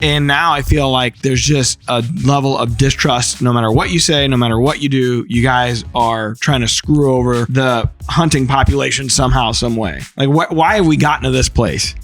And now I feel like there's just a level of distrust. No matter what you say, no matter what you do, you guys are trying to screw over the hunting population somehow, some way. Like, why have we gotten to this place?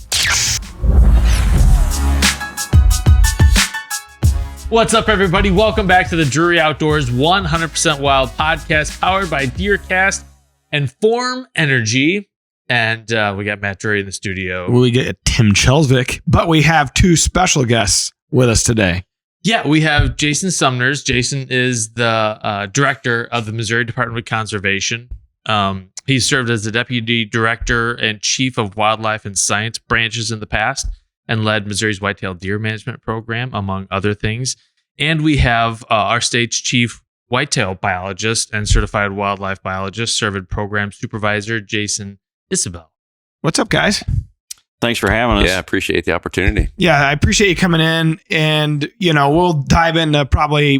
What's up, everybody? Welcome back to the Drury Outdoors 100% Wild podcast, powered by DeerCast and Form Energy. And we got Matt Drury in the studio. We get Tim Chelsvik, but we have two special guests with us today. Yeah, we have Jason Sumners. Jason is the director of the Missouri Department of Conservation. He served as the Deputy Director and Chief of Wildlife and Science branches in the past, and led Missouri's Whitetail Deer Management Program, among other things. And we have our state's chief whitetail biologist and certified wildlife biologist, serving program supervisor, Jason Isabelle. What's up, guys? Thanks for having us. Yeah, appreciate the opportunity. Yeah, I appreciate you coming in. And, we'll dive into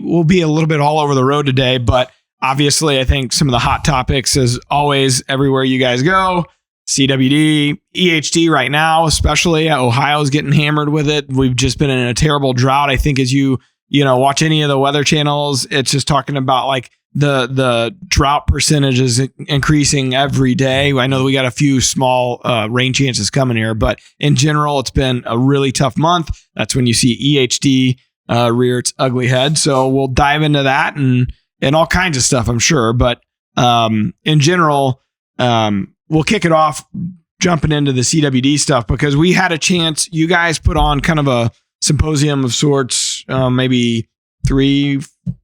we'll be a little bit all over the road today, but obviously I think some of the hot topics is always everywhere you guys go. CWD, EHD right now, especially Ohio's getting hammered with it. We've just been in a terrible drought. I think as you watch any of the weather channels, it's just talking about like the drought percentage is increasing every day. I know that we got a few small rain chances coming here, but in general, it's been a really tough month. That's when you see EHD rear its ugly head. So we'll dive into that and all kinds of stuff, I'm sure. But in general, we'll kick it off jumping into the CWD stuff, because we had a chance. You guys put on kind of a symposium of sorts, maybe three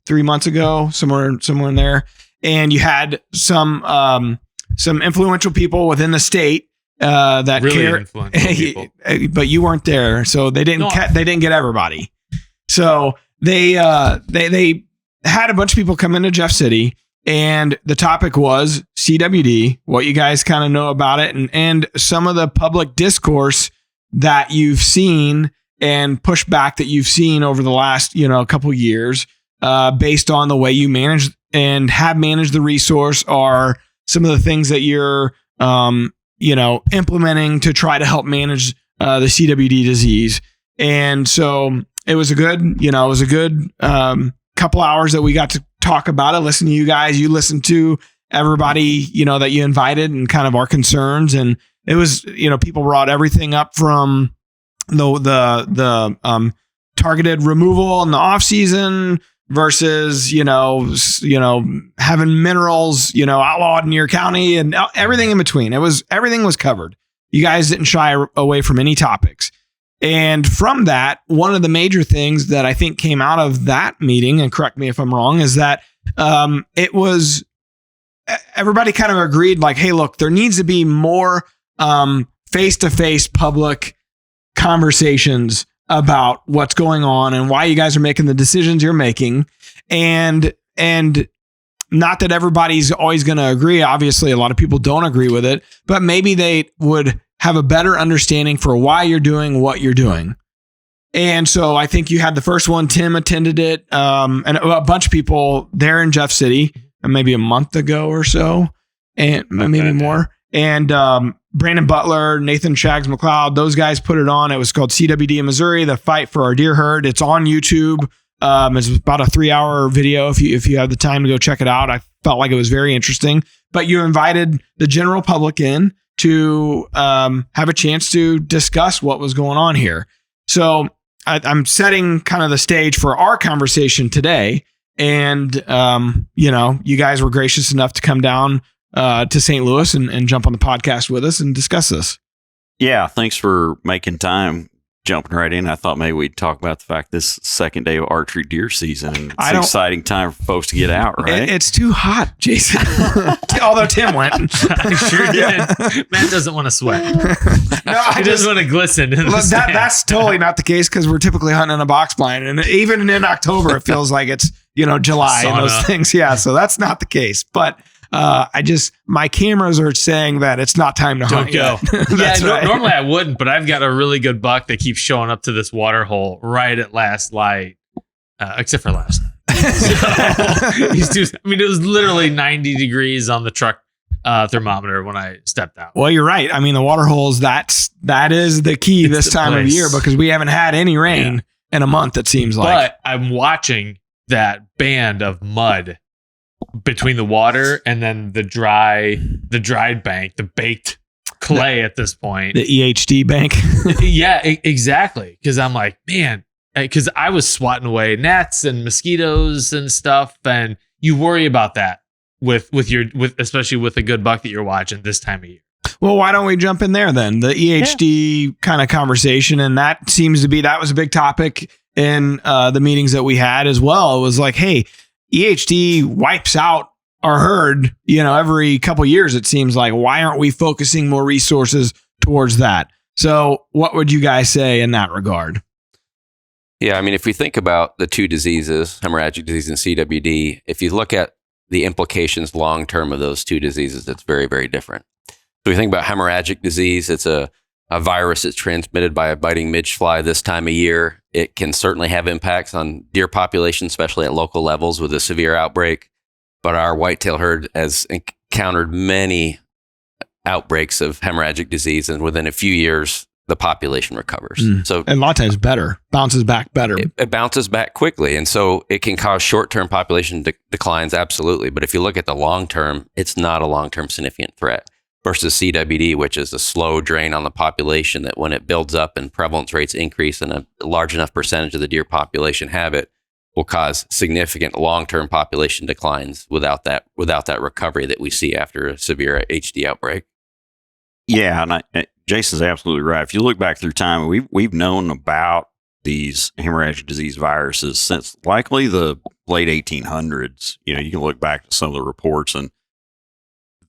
months ago, somewhere in there. And you had some influential people within the state that really care, influential people. But you weren't there. So they didn't get everybody. So they had a bunch of people come into Jeff City. And the topic was CWD, what you guys kind of know about it, and some of the public discourse that you've seen and pushback that you've seen over the last, couple of years, based on the way you manage and have managed the resource, are some of the things that you're, implementing to try to help manage the CWD disease. And so it was a good, couple hours that we got to talk about it, listen to you guys, you listened to everybody, that you invited and kind of our concerns. And it was, people brought everything up from the targeted removal in the off season versus, having minerals, outlawed in your county and everything in between. Everything was covered. You guys didn't shy away from any topics. And from that, one of the major things that I think came out of that meeting, and correct me if I'm wrong, is that it was everybody kind of agreed like, hey, look, there needs to be more face-to-face public conversations about what's going on and why you guys are making the decisions you're making. And not that everybody's always going to agree. Obviously, a lot of people don't agree with it, but maybe they would have a better understanding for why you're doing what you're doing. And so I think you had the first one, Tim attended it, and a bunch of people there in Jeff City, maybe a month ago or so, and maybe more. And Brandon Butler, Nathan Shags McLeod, those guys put it on. It was called CWD in Missouri, the fight for our deer herd. It's on YouTube. It's about a 3-hour video. If you have the time to go check it out, I felt like it was very interesting. But you invited the general public in to have a chance to discuss what was going on here. So I'm setting kind of the stage for our conversation today. And, you guys were gracious enough to come down to St. Louis and jump on the podcast with us and discuss this. Yeah, thanks for making time, jumping right in. I thought maybe we'd talk about the fact this second day of archery deer season. And it's an exciting time for folks to get out, right? It's too hot, Jason. Although Tim went. I sure did. Matt doesn't want to sweat. He doesn't want to glisten. That's totally not the case, because we're typically hunting in a box blind. And even in October, it feels like it's, July and those things. Yeah, so that's not the case. But my cameras are saying that it's not time to hunt. Don't go. Right. Normally I wouldn't, but I've got a really good buck that keeps showing up to this water hole right at last light, except for last night. It was literally 90 degrees on the truck thermometer when I stepped out. Well, you're right. I mean, the water holes, that is the key this time of year, because we haven't had any rain. in a month, it seems like. But I'm watching that band of mud between the water and then the dried bank, the baked clay at this point. The EHD bank. Yeah, exactly. Because I'm like, man, because I was swatting away gnats and mosquitoes and stuff, and you worry about that with especially with a good buck that you're watching this time of year. Well, why don't we jump in there then? The EHD kind of conversation, and that was a big topic in the meetings that we had as well. It was like, hey, EHD wipes out our herd, every couple years, it seems like. Why aren't we focusing more resources towards that? So what would you guys say in that regard? Yeah, I mean, if we think about the two diseases, hemorrhagic disease and CWD, if you look at the implications long-term of those two diseases, it's very, very different. So we think about hemorrhagic disease, it's a virus that's transmitted by a biting midge fly this time of year. It can certainly have impacts on deer population, especially at local levels with a severe outbreak. But our whitetail herd has encountered many outbreaks of hemorrhagic disease, and within a few years, the population recovers. So, and a lot of times bounces back better. It bounces back quickly. And so it can cause short-term population declines, absolutely. But if you look at the long-term, it's not a long-term significant threat. Versus CWD, which is a slow drain on the population that when it builds up and prevalence rates increase and a large enough percentage of the deer population have it, will cause significant long-term population declines without that recovery that we see after a severe HD outbreak. Yeah, and Jason's absolutely right. If you look back through time, we've known about these hemorrhagic disease viruses since likely the late 1800s. You can look back to some of the reports, and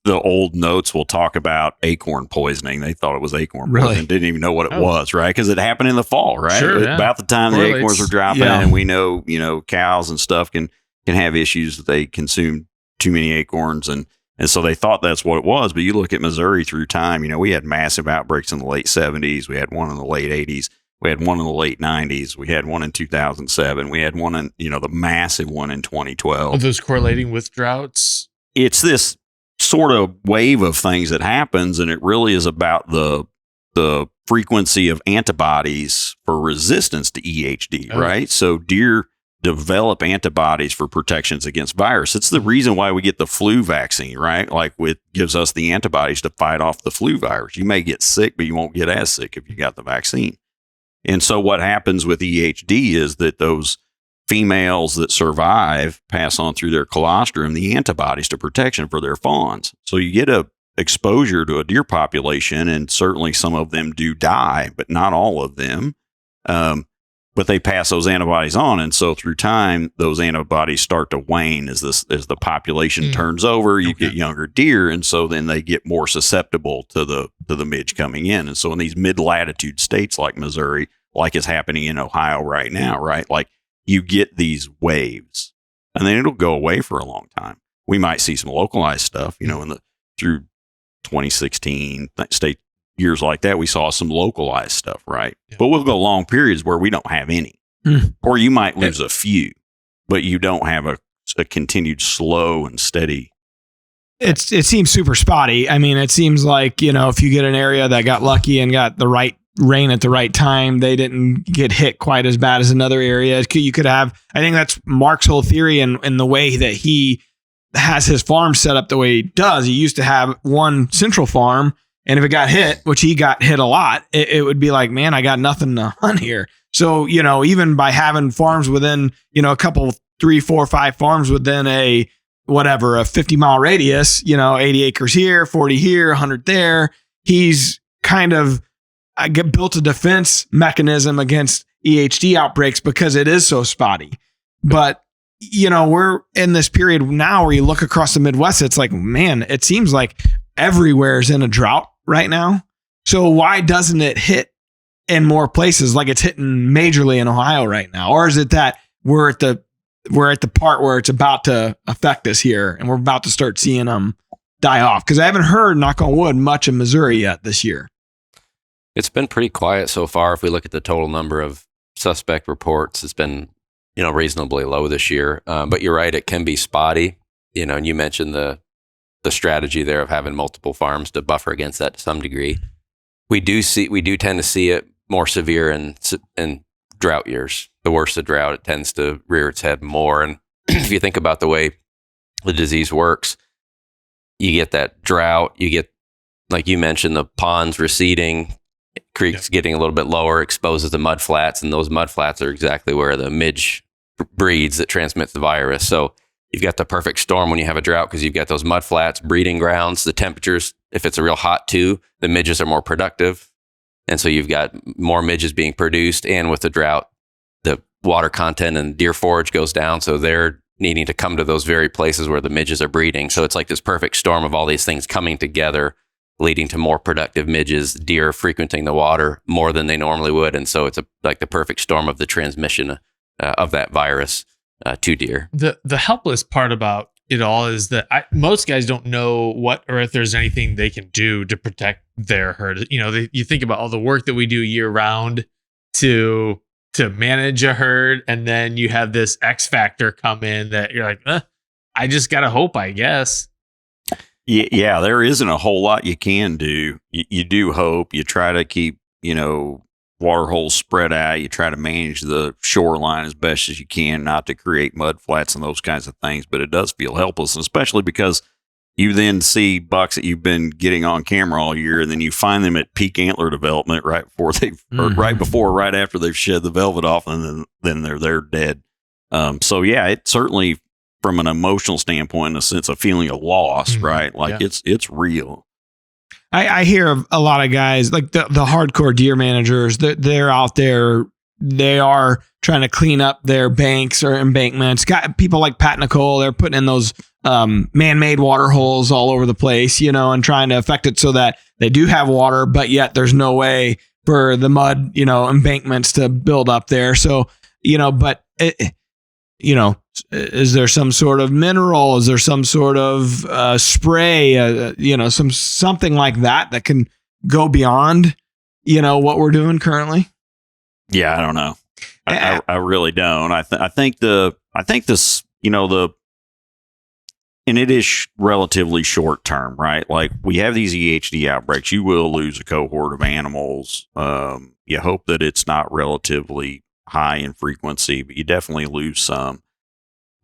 the old notes will talk about acorn poisoning. They thought it was acorn poisoning. Didn't even know what it was, right? Because it happened in the fall, right? Sure, yeah. About the time the acorns were dropping, and we know, cows and stuff can have issues that they consume too many acorns, and so they thought that's what it was. But you look at Missouri through time, we had massive outbreaks in the late 70s. We had one in the late 80s. We had one in the late 90s. We had one in 2007. We had one in, the massive one in 2012. Are those correlating with droughts? It's this sort of wave of things that happens, and it really is about the frequency of antibodies for resistance to EHD, right? So deer develop antibodies for protections against virus. It's the reason why we get the flu vaccine, right? Like it gives us the antibodies to fight off the flu virus. You may get sick, but you won't get as sick if you got the vaccine. And so what happens with EHD is that those females that survive pass on through their colostrum the antibodies to protection for their fawns. So you get a exposure to a deer population, and certainly some of them do die, but not all of them. But they pass those antibodies on, and so through time, those antibodies start to wane as the population turns over. You get younger deer, and so then they get more susceptible to the midge coming in. And so in these mid-latitude states like Missouri, like is happening in Ohio right now, right? Like you get these waves, and then it'll go away for a long time. We might see some localized stuff, through 2016 state years like that, we saw some localized stuff, right? Yeah. But we'll go long periods where we don't have any, or you might lose a few, but you don't have a continued slow and steady. It seems super spotty. I mean, it seems like, if you get an area that got lucky and got the right rain at the right time, they didn't get hit quite as bad as another area. You could have, I think that's Mark's whole theory, and the way that he has his farm set up the way he does. He used to have one central farm, and if it got hit, which he got hit a lot, it would be like, man, I got nothing to hunt here. So, even by having farms within, a couple, 3, 4, 5 farms within a 50-mile radius, 80 acres here, 40 here, 100 there, he's kind of built a defense mechanism against EHD outbreaks because it is so spotty. But, we're in this period now where you look across the Midwest, it's like, man, it seems like everywhere is in a drought right now. So why doesn't it hit in more places like it's hitting majorly in Ohio right now? Or is it that we're at the part where it's about to affect us here and we're about to start seeing them die off? Because I haven't heard, knock on wood, much of Missouri yet this year. It's been pretty quiet so far. If we look at the total number of suspect reports, it's been, reasonably low this year. But you're right, it can be spotty. And you mentioned the strategy there of having multiple farms to buffer against that to some degree. We do tend to see it more severe in drought years. The worse the drought, it tends to rear its head more. And if you think about the way the disease works, you get that drought, you get, like you mentioned, the ponds receding, creeks getting a little bit lower, exposes the mudflats, and those mudflats are exactly where the midge breeds that transmits the virus. So you've got the perfect storm when you have a drought, because you've got those mudflats, breeding grounds, the temperatures. If it's a real hot too, the midges are more productive. And so you've got more midges being produced. And with the drought, the water content and deer forage goes down. So they're needing to come to those very places where the midges are breeding. So it's like this perfect storm of all these things coming together, leading to more productive midges, deer frequenting the water more than they normally would. And so it's like the perfect storm of the transmission of that virus to deer. The helpless part about it all is that most guys don't know what, or if there's anything they can do to protect their herd. You know, you think about all the work that we do year round to manage a herd, and then you have this X factor come in that you're like, I just gotta hope, I guess. Yeah, there isn't a whole lot you can do. You do hope. You try to keep, water holes spread out. You try to manage the shoreline as best as you can, not to create mud flats and those kinds of things. But it does feel helpless, and especially because you then see bucks that you've been getting on camera all year, and then you find them at peak antler development right after they've shed the velvet off, and then they're dead. So yeah, it certainly, from an emotional standpoint, in a sense of feeling of loss, right? Like it's real. I hear of a lot of guys like the hardcore deer managers. They're out there. They are trying to clean up their banks or embankments. Got people like Pat Nicole. They're putting in those man-made water holes all over the place, and trying to affect it so that they do have water, but yet there's no way for the mud, embankments to build up there. So, but is there some sort of mineral? Is there some sort of spray? Something like that can go beyond, what we're doing currently. Yeah, I don't know. I really don't. I think this, and it is relatively short term, right? Like, we have these EHD outbreaks. You will lose a cohort of animals. You hope that it's not relatively high in frequency, but you definitely lose some.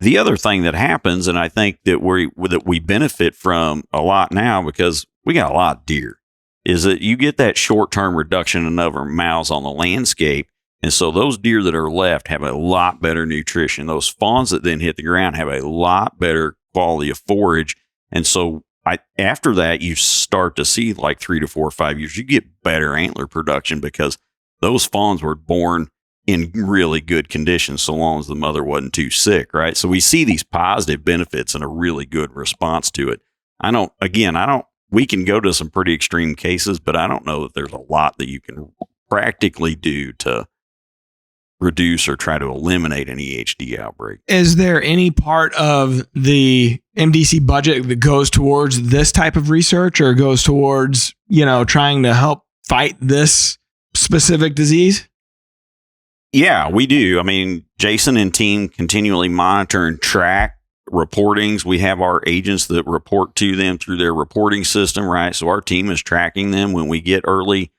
The other thing that happens, and I think that we benefit from a lot now because we got a lot of deer, is that you get that short-term reduction in number of mouths on the landscape. And so those deer that are left have a lot better nutrition. Those fawns that then hit the ground have a lot better quality of forage. And so after that, you start to see, like 3 to 4 or 5 years, you get better antler production because those fawns were born in really good conditions, so long as the mother wasn't too sick, right? So we see these positive benefits and a really good response to it. We can go to some pretty extreme cases, but I don't know that there's a lot that you can practically do to reduce or try to eliminate an EHD outbreak. Is there any part of the MDC budget that goes towards this type of research, or goes towards, trying to help fight this specific disease? Yeah, we do. I mean, Jason and team continually monitor and track reportings. We have our agents that report to them through their reporting system, right? So our team is tracking them when we get early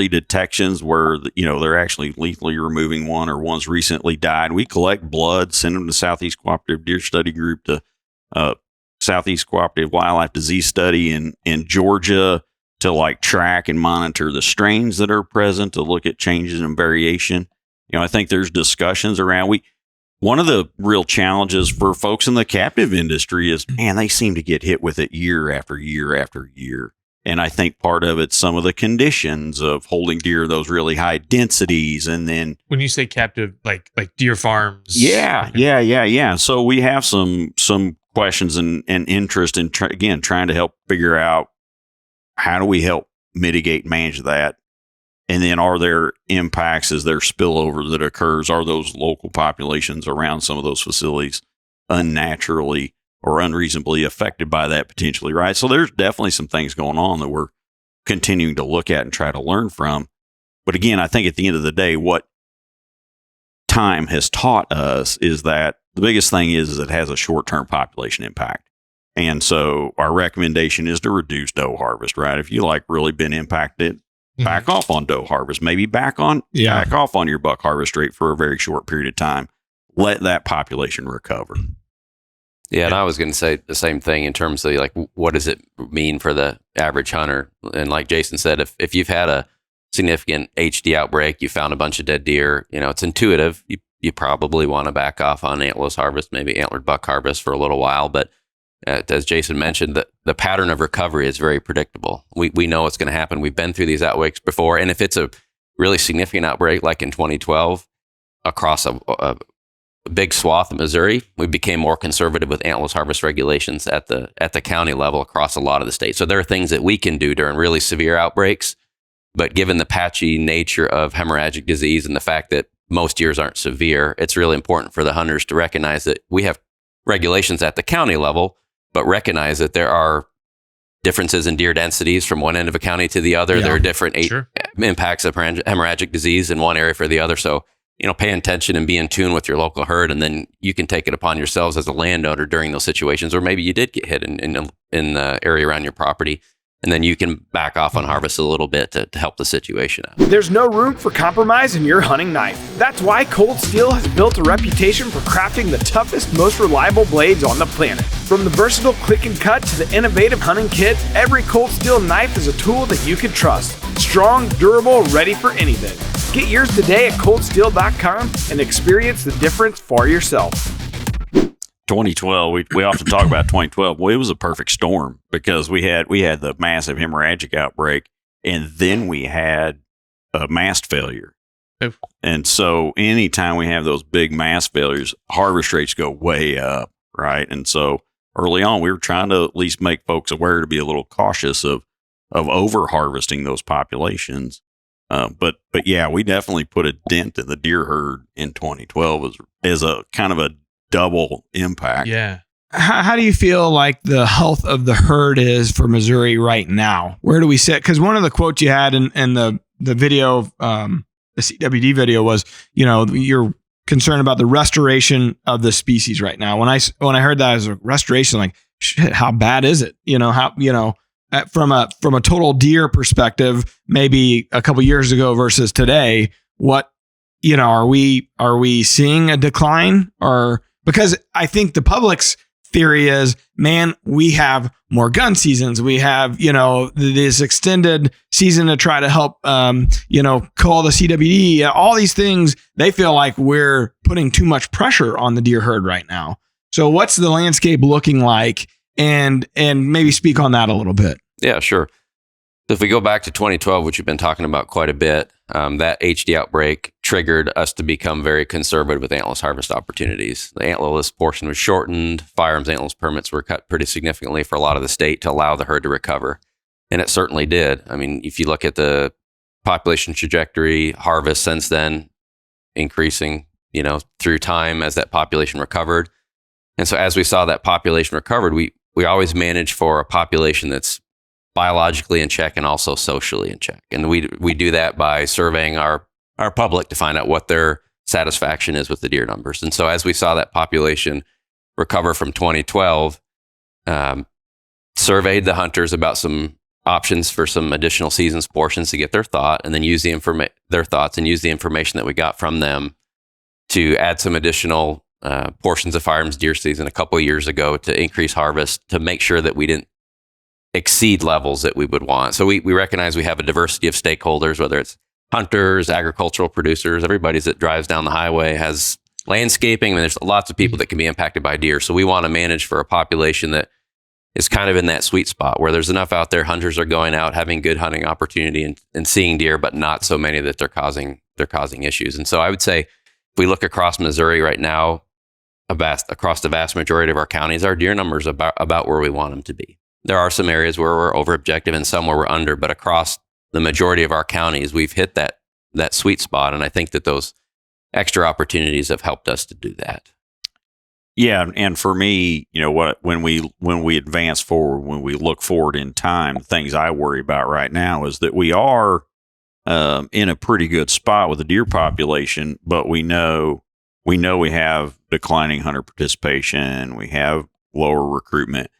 detections where, they're actually lethally removing one, or one's recently died. We collect blood, send them to Southeast Cooperative Deer Study Group, to Southeast Cooperative Wildlife Disease Study in Georgia, to track and monitor the strains that are present, to look at changes in variation. I think there's discussions around. One of the real challenges for folks in the captive industry is, man, they seem to get hit with it year after year after year. And I think part of it's some of the conditions of holding deer, those really high densities. And then when you say captive, like deer farms. Yeah. So we have some questions and interest in, trying to help figure out, how do we help mitigate and manage that? And then, are there impacts? Is there spillover that occurs? Are those local populations around some of those facilities unnaturally or unreasonably affected by that potentially, right? So there's definitely some things going on that we're continuing to look at and try to learn from. But again, I think at the end of the day, what time has taught us is that the biggest thing is it has a short-term population impact. And so our recommendation is to reduce doe harvest, right? If you really been impacted, back off on doe harvest, maybe back off on your buck harvest rate for a very short period of time. Let that population recover. Yeah, and I was going to say the same thing in terms of like, what does it mean for the average hunter? And like Jason said, if you've had a significant HD outbreak, you found a bunch of dead deer, it's intuitive. You probably want to back off on antlerless harvest, maybe antlered buck harvest for a little while. But as Jason mentioned, the pattern of recovery is very predictable. We know what's going to happen. We've been through these outbreaks before. And if it's a really significant outbreak, like in 2012, across a big swath of Missouri, we became more conservative with antlerless harvest regulations at the county level across a lot of the state. So there are things that we can do during really severe outbreaks. But given the patchy nature of hemorrhagic disease and the fact that most deers aren't severe, it's really important for the hunters to recognize that we have regulations at the county level, but recognize that there are differences in deer densities from one end of a county to the other. Yeah. There are different impacts of hemorrhagic disease in one area for the other. So, pay attention and be in tune with your local herd, and then you can take it upon yourselves as a landowner during those situations, or maybe you did get hit in the area around your property. And then you can back off on harvest a little bit to help the situation out. There's no room for compromise in your hunting knife. That's why Cold Steel has built a reputation for crafting the toughest, most reliable blades on the planet. From the versatile click and cut to the innovative hunting kit, every Cold Steel knife is a tool that you can trust. Strong, durable, ready for anything. Get yours today at coldsteel.com and experience the difference for yourself. 2012, we often talk about 2012. Well, it was a perfect storm because we had the massive hemorrhagic outbreak, and then we had a mast failure. Oh. And so anytime we have those big mast failures, harvest rates go way up, right? And so early on, we were trying to at least make folks aware to be a little cautious of over harvesting those populations. But yeah, we definitely put a dent in the deer herd in 2012 as a kind of a double impact. Yeah. How do you feel like the health of the herd is for Missouri right now? Where do we sit? Because one of the quotes you had in the video, the CWD video was, you're concerned about the restoration of the species right now. When I heard that as a restoration, like, shit, how bad is it? From a total deer perspective, maybe a couple years ago versus today, what, are we seeing a decline? Or because I think the public's theory is, man, we have more gun seasons. We have, this extended season to try to help, call the CWD, all these things. They feel like we're putting too much pressure on the deer herd right now. So what's the landscape looking like? And maybe speak on that a little bit. Yeah, sure. If we go back to 2012, which we've been talking about quite a bit, that HD outbreak triggered us to become very conservative with antlerless harvest opportunities. The antlerless portion was shortened. Firearms antlerless permits were cut pretty significantly for a lot of the state to allow the herd to recover. And it certainly did. I mean, if you look at the population trajectory, harvest since then increasing, through time as that population recovered. And so as we saw that population recovered, we always manage for a population that's biologically in check and also socially in check. And we do that by surveying our public to find out what their satisfaction is with the deer numbers. And so as we saw that population recover from 2012, surveyed the hunters about some options for some additional seasons portions to get their thought, and then use their thoughts and use the information that we got from them to add some additional portions of firearms deer season a couple of years ago to increase harvest, to make sure that we didn't exceed levels that we would want. So we recognize we have a diversity of stakeholders, whether it's hunters, agricultural producers, everybody that drives down the highway has landscaping. I mean, there's lots of people that can be impacted by deer. So we want to manage for a population that is kind of in that sweet spot where there's enough out there. Hunters are going out, having good hunting opportunity and seeing deer, but not so many that they're causing issues. And so I would say, if we look across Missouri right now, across the vast majority of our counties, our deer numbers are about where we want them to be. There are some areas where we're over objective and some where we're under, but across the majority of our counties, we've hit that sweet spot. And I think that those extra opportunities have helped us to do that. Yeah. And for me, when we advance forward, when we look forward in time, the things I worry about right now is that we are in a pretty good spot with the deer population, but we know we have declining hunter participation. We have lower recruitment.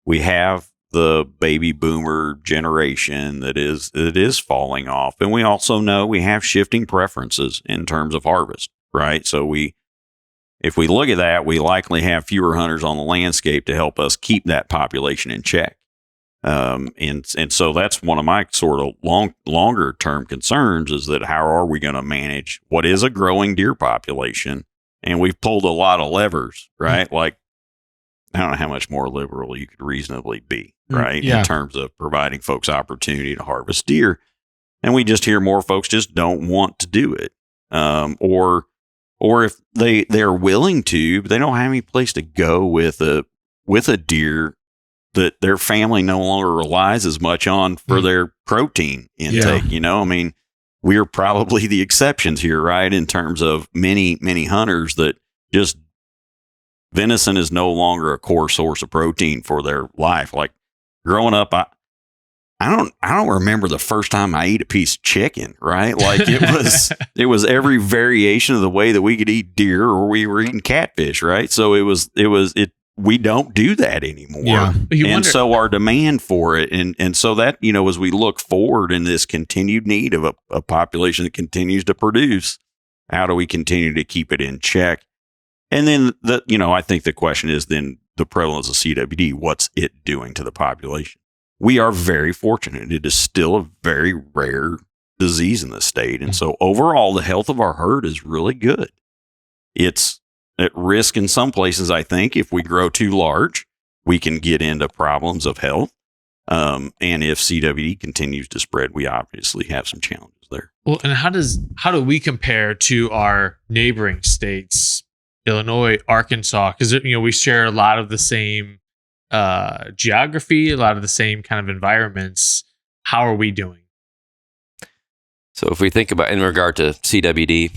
We have the baby boomer generation that is falling off. And we also know we have shifting preferences in terms of harvest, right? So if we look at that, we likely have fewer hunters on the landscape to help us keep that population in check. And so that's one of my sort of longer term concerns, is that how are we going to manage what is a growing deer population? And we've pulled a lot of levers, right? Like, I don't know how much more liberal you could reasonably be, right? Yeah. In terms of providing folks opportunity to harvest deer. And we just hear more folks just don't want to do it. Or if they're willing to, but they don't have any place to go with a deer that their family no longer relies as much on for their protein intake. Yeah. You know, I mean, we're probably the exceptions here, right? In terms of many, many hunters that just venison is no longer a core source of protein for their life. Like growing up, I don't remember the first time I ate a piece of chicken, right? Like it was every variation of the way that we could eat deer, or we were eating catfish, right? So we don't do that anymore. Yeah. And so our demand for it, and so that, you know, as we look forward in this continued need of a population that continues to produce, how do we continue to keep it in check? And then I think the question is then the prevalence of CWD, what's it doing to the population? We are very fortunate. It is still a very rare disease in the state. And so overall, the health of our herd is really good. It's at risk in some places, I think. If we grow too large, we can get into problems of health. And if CWD continues to spread, we obviously have some challenges there. Well, and how do we compare to our neighboring states, Illinois, Arkansas? Because we share a lot of the same geography, a lot of the same kind of environments. How are we doing? So if we think about in regard to CWD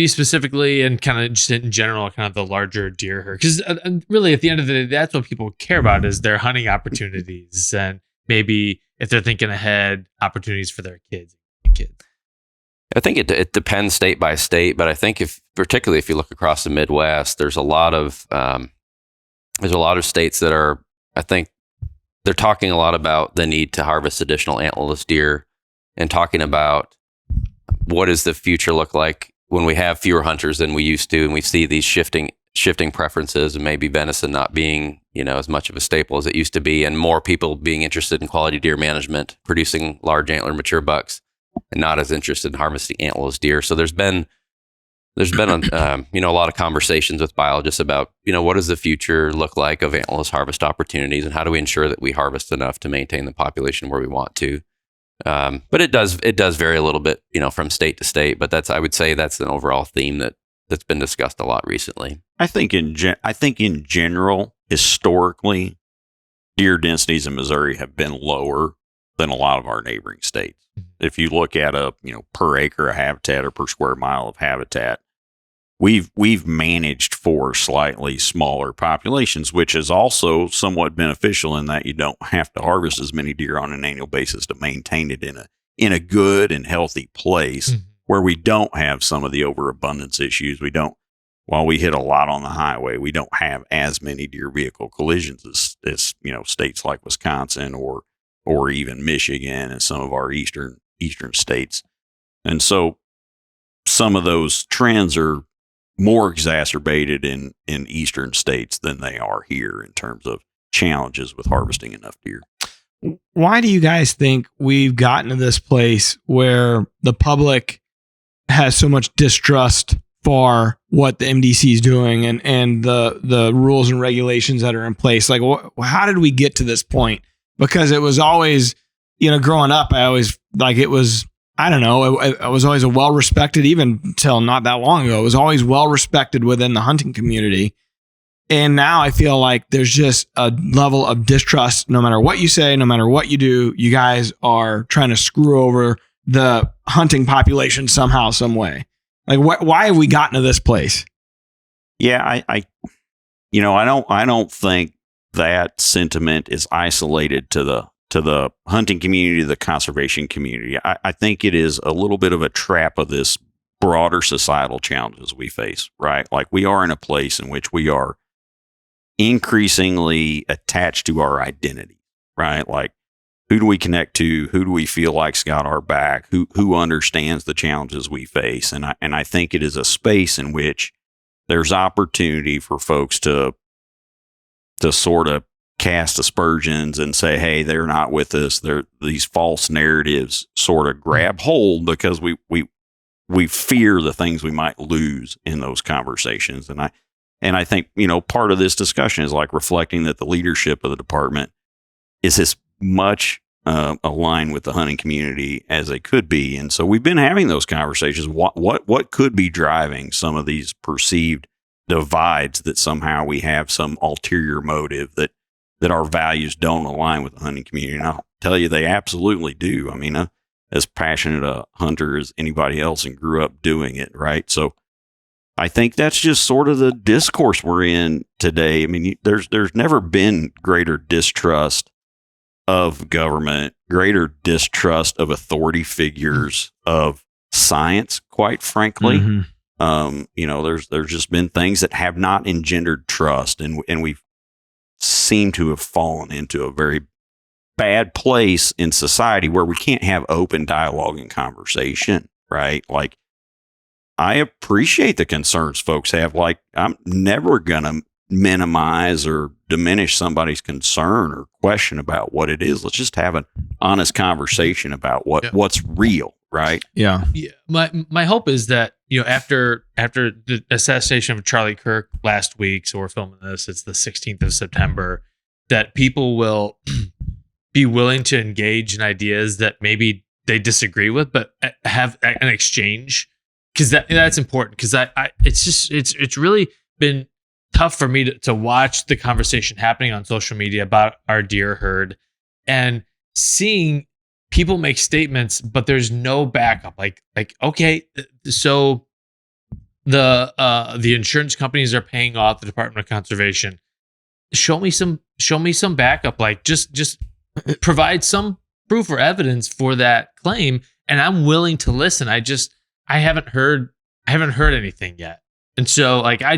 specifically, and kind of just in general, kind of the larger deer herd, because really at the end of the day, that's what people care about, is their hunting opportunities, and maybe if they're thinking ahead, opportunities for their kids. I think it depends state by state, but I think particularly if you look across the Midwest, there's a lot of states that are, I think they're talking a lot about the need to harvest additional antlerless deer, and talking about what does the future look like when we have fewer hunters than we used to, and we see these shifting preferences, and maybe venison not being, as much of a staple as it used to be, and more people being interested in quality deer management, producing large antler mature bucks, and not as interested in harvesting antlerless deer. So there's been a lot of conversations with biologists about, what does the future look like of antlerless harvest opportunities, and how do we ensure that we harvest enough to maintain the population where we want to. But it does vary a little bit, from state to state. But I would say that's an overall theme that's been discussed a lot recently. I think in general, historically, deer densities in Missouri have been lower than a lot of our neighboring states. If you look at per acre of habitat or per square mile of habitat, we've managed for slightly smaller populations, which is also somewhat beneficial in that you don't have to harvest as many deer on an annual basis to maintain it in a good and healthy place where we don't have some of the overabundance issues. While we hit a lot on the highway, we don't have as many deer vehicle collisions as states like Wisconsin or even Michigan and some of our eastern states. And so some of those trends are more exacerbated in eastern states than they are here in terms of challenges with harvesting enough deer. Why do you guys think we've gotten to this place where the public has so much distrust for what the MDC is doing and the rules and regulations that are in place? Like, how did we get to this point? Because it was always, growing up, I always it was, I don't know, it was always a well-respected, even until not that long ago, it was always well-respected within the hunting community. And now I feel like there's just a level of distrust. No matter what you say, no matter what you do, you guys are trying to screw over the hunting population somehow, some way. Like, why have we gotten to this place? Yeah, I don't think that sentiment is isolated to the hunting community, the conservation community. I think it is a little bit of a trap of this broader societal challenges we face, right? Like, we are in a place in which we are increasingly attached to our identity, right? Like, who do we connect to? Who do we feel like's got our back? Who understands the challenges we face? And I think it is a space in which there's opportunity for folks to sort of cast aspersions and say, hey, they're not with us. These false narratives sort of grab hold because we fear the things we might lose in those conversations. And I think, part of this discussion is like reflecting that the leadership of the department is as much aligned with the hunting community as they could be. And so we've been having those conversations. What could be driving some of these perceived divides, that somehow we have some ulterior motive, that our values don't align with the hunting community? And I'll tell you, they absolutely do. I mean, as passionate a hunter as anybody else and grew up doing it, right? So I think that's just sort of the discourse we're in today. I mean, there's never been greater distrust of government, greater distrust of authority figures, of science, quite frankly. There's just been things that have not engendered trust, and we've seemed to have fallen into a very bad place in society where we can't have open dialogue and conversation, right? Like, I appreciate the concerns folks have. Like, I'm never going to minimize or diminish somebody's concern or question about what it is. Let's just have an honest conversation about what's real, right? Yeah. My hope is that, after the assassination of Charlie Kirk last week, so we're filming this, it's the 16th of September, that people will be willing to engage in ideas that maybe they disagree with, but have an exchange, because that's important. Because it's really been tough for me to watch the conversation happening on social media about our deer herd and seeing people make statements, but there's no backup. Like, okay, so the insurance companies are paying off the Department of Conservation. Show me some backup. Like, just provide some proof or evidence for that claim, and I'm willing to listen. I haven't heard anything yet. And so, like, I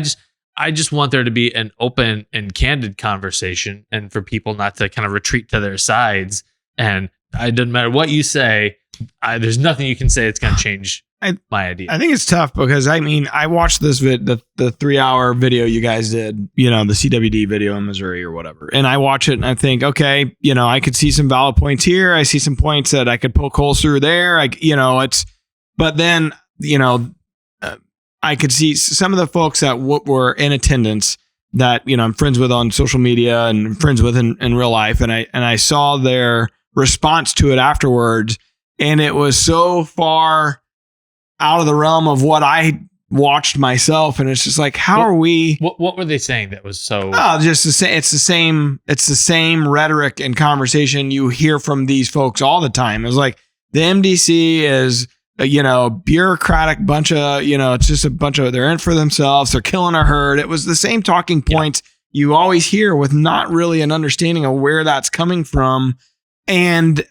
just want there to be an open and candid conversation, and for people not to kind of retreat to their sides. And it doesn't matter what you say. There's nothing you can say that's going to change my idea. I think it's tough because, I mean, I watched this the 3-hour video you guys did, the CWD video in Missouri or whatever. And I watch it and I think, okay, I could see some valid points here. I see some points that I could poke holes through there. But then, I could see some of the folks that were in attendance that, I'm friends with on social media and friends with in real life. And I saw their response to it afterwards. And it was so far out of the realm of what I watched myself. And it's just like, how are we? What were they saying that was so? Oh, just the same. It's the same rhetoric and conversation you hear from these folks all the time. It's like the MDC is, bureaucratic bunch of, it's just a bunch of, they're in for themselves. They're killing our herd. It was the same talking points you always hear with not really an understanding of where that's coming from. And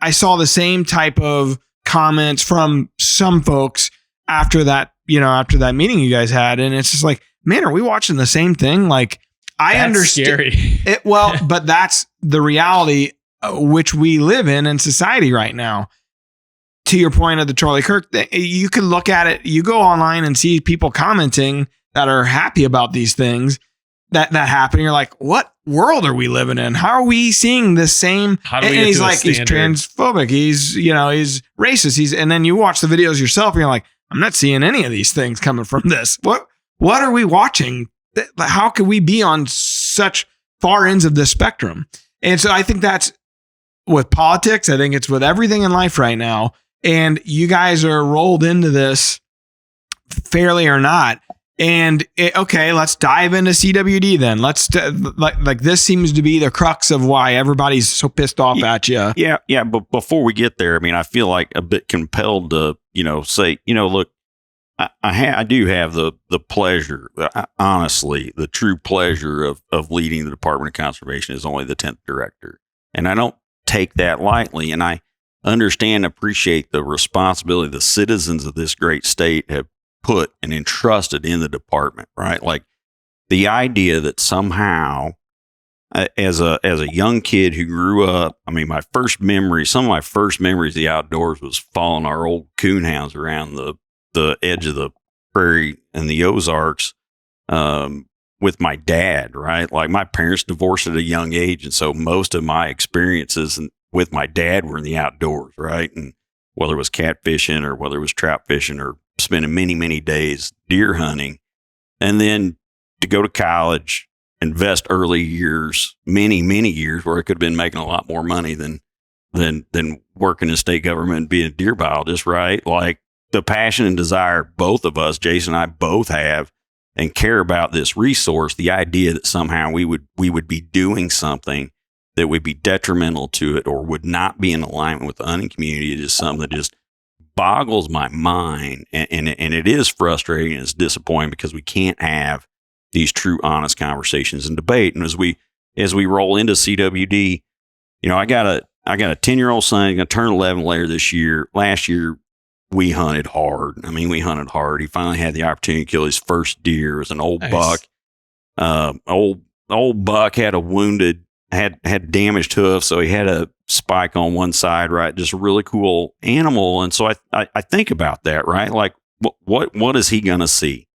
I saw the same type of comments from some folks after that meeting you guys had. And it's just like, man, are we watching the same thing? Like, I understand it. Well, but that's the reality which we live in society right now. To your point of the Charlie Kirk thing, you can look at it, you go online and see people commenting that are happy about these things that happen. You're like, what world are we living in? How are we seeing this same? How do we and he's like, he's transphobic. He's racist. And then you watch the videos yourself and you're like, I'm not seeing any of these things coming from this. What are we watching? How could we be on such far ends of the spectrum? And so I think that's with politics. I think it's with everything in life right now. And you guys are rolled into this fairly or not. And okay, let's dive into CWD then. Let's like this seems to be the crux of why everybody's so pissed off at you. Yeah. But before we get there, I mean, I feel like a bit compelled to, say, look, I do have the pleasure, honestly, the true pleasure of leading the Department of Conservation as only the 10th director. And I don't take that lightly. And I understand and appreciate the responsibility the citizens of this great state have put and entrusted in the department, right? Like the idea that somehow as a young kid who grew up, I mean, some of my first memories of the outdoors was following our old coonhounds around the edge of the prairie in the Ozarks with my dad, right? Like my parents divorced at a young age. And so most of my experiences with my dad were in the outdoors, right? And whether it was catfishing or whether it was trout fishing or spending many, many days deer hunting. And then to go to college, invest early years, many, many years where I could have been making a lot more money than working in state government and being a deer biologist, right? Like the passion and desire both of us, Jason and I both have, and care about this resource, the idea that somehow we would be doing something that would be detrimental to it or would not be in alignment with the hunting community is just something that just boggles my mind. And it is frustrating and it's disappointing because we can't have these true, honest conversations and debate. And as we roll into CWD, you know, I got a 10-year-old son, he's going to turn 11 later this year. Last year, we hunted hard. I mean, we hunted hard. He finally had the opportunity to kill his first deer. It was an old buck. Old buck had had damaged hoof, so he had a spike on one side, right? Just a really cool animal. And so I think about that, right? Like, what is he going to see?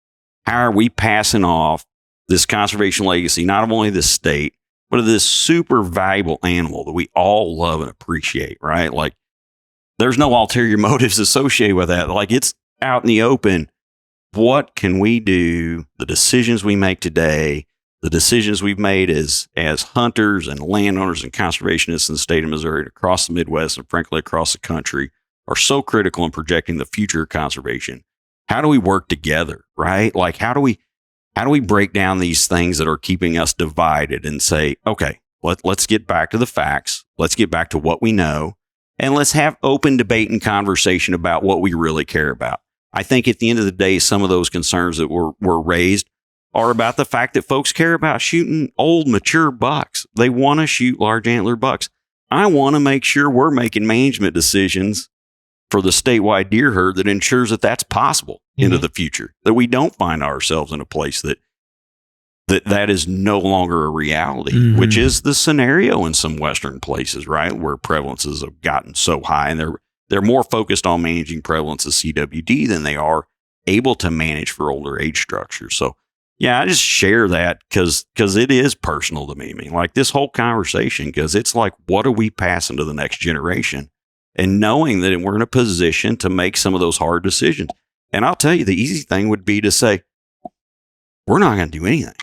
How are we passing off this conservation legacy, not only the state, but of this super valuable animal that we all love and appreciate, right? Like, there's no ulterior motives associated with that. Like, it's out in the open. What can we do? The decisions we make today, the decisions we've made as hunters and landowners and conservationists in the state of Missouri, across the Midwest, and frankly across the country, are so critical in projecting the future of conservation. How do we work together, right? Like, how do we break down these things that are keeping us divided and say, okay, let's get back to the facts. Let's get back to what we know. And let's have open debate and conversation about what we really care about. I think at the end of the day, some of those concerns that were raised are about the fact that folks care about shooting old, mature bucks. They want to shoot large antler bucks. I want to make sure we're making management decisions for the statewide deer herd that ensures that that's possible into the future, that we don't find ourselves in a place that is no longer a reality, which is the scenario in some Western places, right? Where prevalences have gotten so high and they're more focused on managing prevalence of CWD than they are able to manage for older age structures. So yeah, I just share that because it is personal to me. I mean, like this whole conversation, because it's like, what are we passing to the next generation? And knowing that we're in a position to make some of those hard decisions. And I'll tell you, the easy thing would be to say, we're not going to do anything.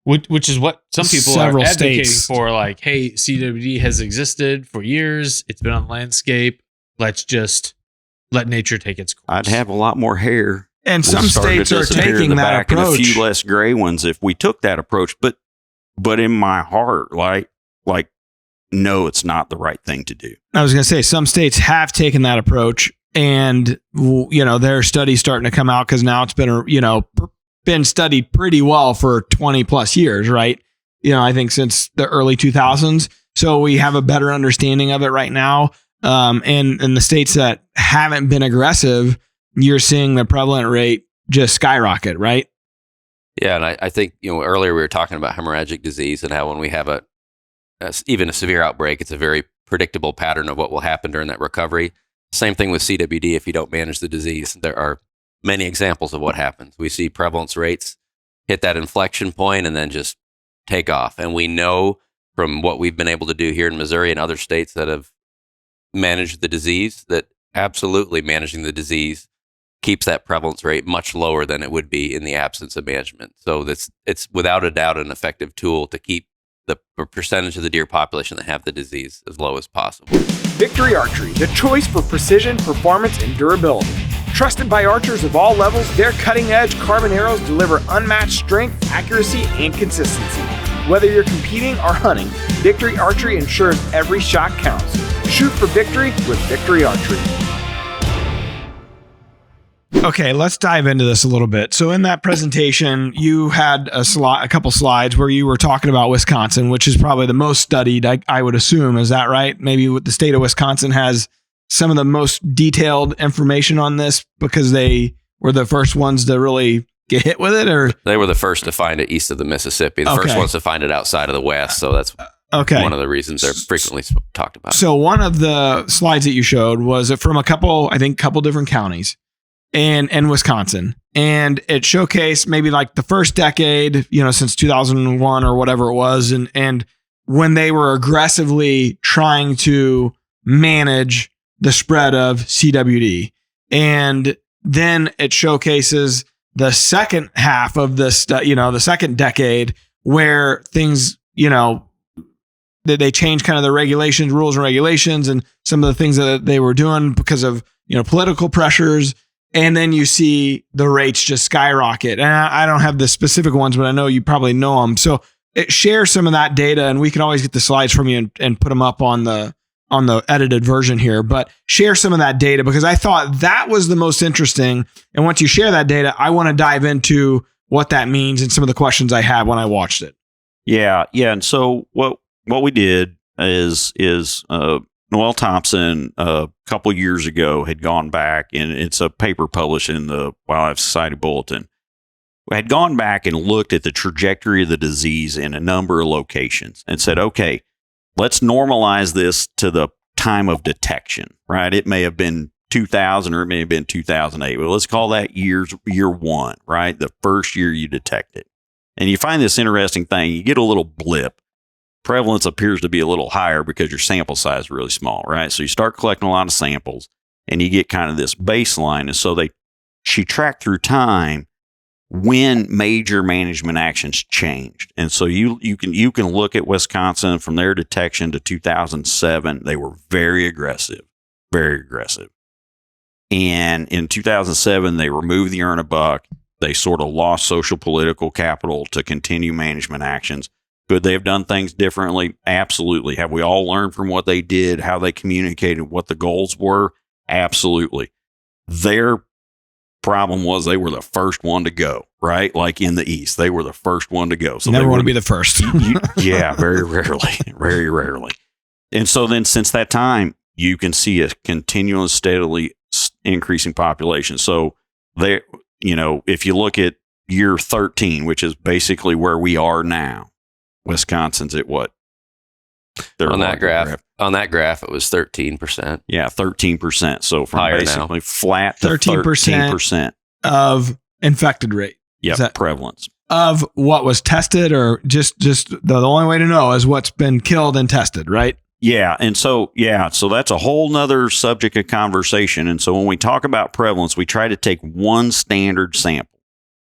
Which is what some people are advocating for. Like, hey, CWD has existed for years. It's been on the landscape. Let's just let nature take its course. I'd have a lot more hair. And some states are taking that approach. And a few less gray ones if we took that approach. But in my heart, like, no, it's not the right thing to do. I was going to say some states have taken that approach, and you know, their studies starting to come out because now it's been studied pretty well for 20 plus years, right? You know, I think since the early 2000s. So we have a better understanding of it right now. And in the states that haven't been aggressive, you're seeing the prevalent rate just skyrocket, right? Yeah. And I think, earlier we were talking about hemorrhagic disease and how when we have even a severe outbreak, it's a very predictable pattern of what will happen during that recovery. Same thing with CWD if you don't manage the disease. There are many examples of what happens. We see prevalence rates hit that inflection point and then just take off. And we know from what we've been able to do here in Missouri and other states that have managed the disease that absolutely managing the disease keeps that prevalence rate much lower than it would be in the absence of management. So it's without a doubt an effective tool to keep the percentage of the deer population that have the disease as low as possible. Victory Archery, the choice for precision, performance, and durability. Trusted by archers of all levels, their cutting-edge carbon arrows deliver unmatched strength, accuracy, and consistency. Whether you're competing or hunting, Victory Archery ensures every shot counts. Shoot for victory with Victory Archery. Okay, let's dive into this a little bit. So in that presentation, you had a couple slides where you were talking about Wisconsin, which is probably the most studied, I would assume. Is that right? Maybe the state of Wisconsin has some of the most detailed information on this because they were the first ones to really get hit with it, or They were the first to find it east of the Mississippi. The first ones to find it outside of the West. So that's one of the reasons they're frequently talked about. So one of the slides that you showed was from a couple different counties and Wisconsin. And it showcased maybe like the first decade, since 2001 or whatever it was. And when they were aggressively trying to manage the spread of CWD. And then it showcases the second half of this, the second decade where things, they changed kind of the rules and regulations and some of the things that they were doing because of, political pressures. And then you see the rates just skyrocket. And I don't have the specific ones, but I know you probably know them. So share some of that data, and we can always get the slides from you and put them up on the edited version here. But share some of that data, because I thought that was the most interesting. And once you share that data, I want to dive into what that means and some of the questions I had when I watched it. Yeah. And so what we did is Noel Thompson a couple years ago had gone back, and it's a paper published in the Wildlife Society Bulletin. We had gone back and looked at the trajectory of the disease in a number of locations and said, okay, let's normalize this to the time of detection, right? It may have been 2000 or it may have been 2008. Well, let's call that year one, right? The first year you detect it. And you find this interesting thing. You get a little blip. Prevalence appears to be a little higher because your sample size is really small, right? So you start collecting a lot of samples and you get kind of this baseline. And so she tracked through time when major management actions changed. And so you can look at Wisconsin from their detection to 2007. They were very aggressive. And in 2007, they removed the earn a buck. They sort of lost social political capital to continue management actions. Could they have done things differently? Absolutely. Have we all learned from what they did, how they communicated, what the goals were? Absolutely. Their problem was they were the first one to go, right? Like in the East, they were the first one to go. So never want to be the first. Yeah, very rarely. And so then since that time, you can see a continual, steadily increasing population. So if you look at year 13, which is basically where we are now, Wisconsin's at what? On that graph, it was 13%. Yeah, 13%. So from higher basically now. Flat to 13% of infected rate. Yeah, prevalence. Of what was tested, or just the only way to know is what's been killed and tested, right? Yeah. And so that's a whole nother subject of conversation. And so when we talk about prevalence, we try to take one standard sample.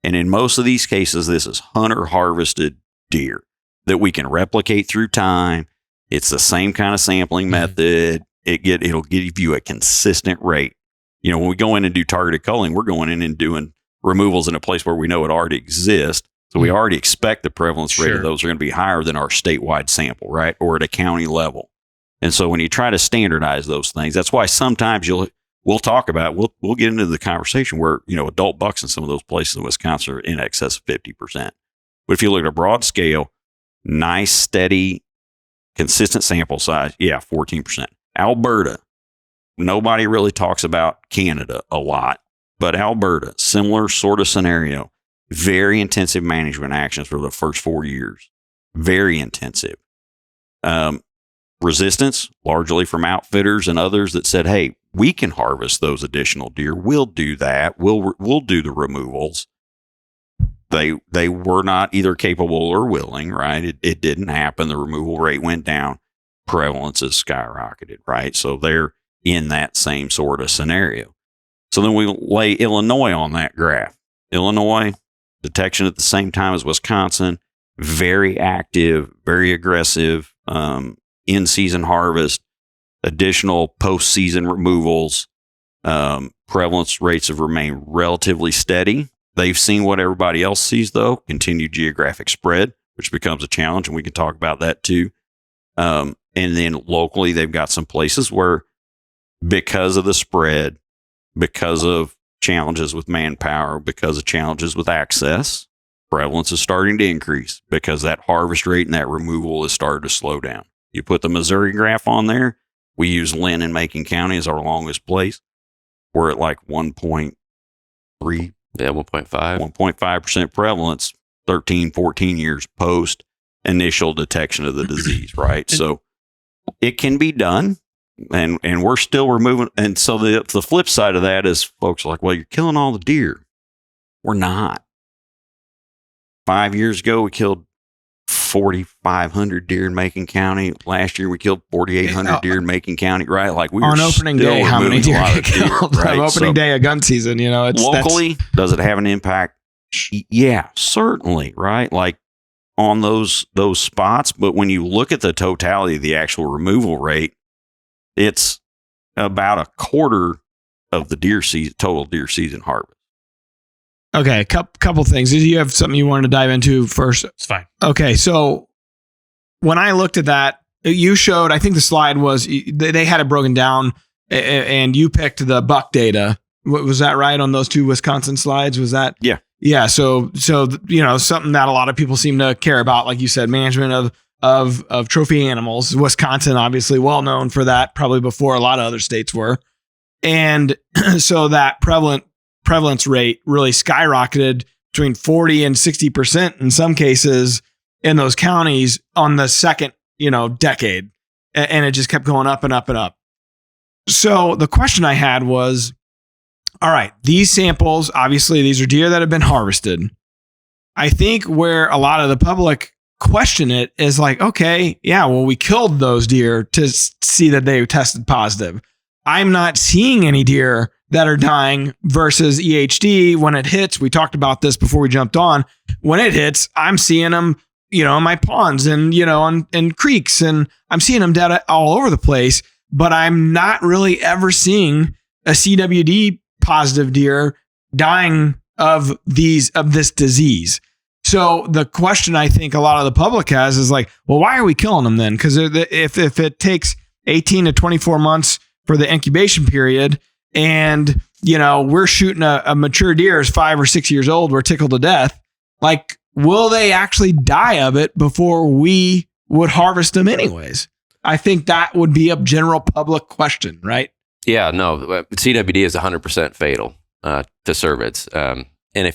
And in most of these cases, this is hunter harvested deer that we can replicate through time. It's the same kind of sampling method. It'll give you a consistent rate. When we go in and do targeted culling, we're going in and doing removals in a place where we know it already exists. So we already expect the prevalence rate of those are going to be higher than our statewide sample, right? Or at a county level. And so when you try to standardize those things, that's why sometimes we'll talk about, we'll get into the conversation where, adult bucks in some of those places in Wisconsin are in excess of 50%. But if you look at a broad scale, nice, steady, consistent sample size, 14%. Alberta, nobody really talks about Canada a lot, but Alberta, similar sort of scenario, very intensive management actions for the first 4 years, very intensive. Resistance, largely from outfitters and others that said, hey, we can harvest those additional deer. We'll do that. We'll do the removals. They were not either capable or willing, right? It didn't happen. The removal rate went down. Prevalence has skyrocketed, right? So they're in that same sort of scenario. So then we lay Illinois on that graph. Illinois, detection at the same time as Wisconsin, very active, very aggressive, in-season harvest, additional post-season removals. Prevalence rates have remained relatively steady. They've seen what everybody else sees, though, continued geographic spread, which becomes a challenge, and we can talk about that too. And then locally, they've got some places where, because of the spread, because of challenges with manpower, because of challenges with access, prevalence is starting to increase because that harvest rate and that removal has started to slow down. You put the Missouri graph on there. We use Lynn in Macon County as our longest place. We're at like 1.3 Yeah, 1.5. 1.5% prevalence, 13, 14 years post initial detection of the disease, right? So it can be done, and we're still removing. And so the flip side of that is folks are like, well, you're killing all the deer. We're not. 5 years ago, we killed 4,500 deer in Macon County. Last year, we killed 4,800 deer in Macon County, right? Like we on opening day, how many deer get killed? Right? On opening day of gun season, it's locally, does it have an impact? Yeah, certainly, right? Like on those spots, but when you look at the totality of the actual removal rate, it's about a quarter of the total deer season harvest. Okay, couple things. Did you have something you wanted to dive into first? It's fine. Okay, so when I looked at that, you showed, I think the slide was, they had it broken down, and you picked the buck data. Was that right on those two Wisconsin slides? Was that? Yeah. Yeah. So something that a lot of people seem to care about, like you said, management of trophy animals. Wisconsin, obviously well known for that, probably before a lot of other states were. And so that prevalence rate really skyrocketed between 40 and 60% in some cases in those counties on the second, decade. And it just kept going up and up and up. So the question I had was, all right, these samples, obviously these are deer that have been harvested. I think where a lot of the public question it is like, okay, yeah, well, we killed those deer to see that they tested positive. I'm not seeing any deer that are dying versus EHD when it hits. We talked about this before we jumped on. When it hits, I'm seeing them, in my ponds and, in creeks, and I'm seeing them dead all over the place, but I'm not really ever seeing a CWD positive deer dying of this disease. So the question I think a lot of the public has is like, well, why are we killing them then? Because if it takes 18 to 24 months for the incubation period, and we're shooting a mature deer is 5 or 6 years old, we're tickled to death. Like, will they actually die of it before we would harvest them anyways? I think that would be a general public question, right? Yeah, no, CWD is 100% fatal to cervids. And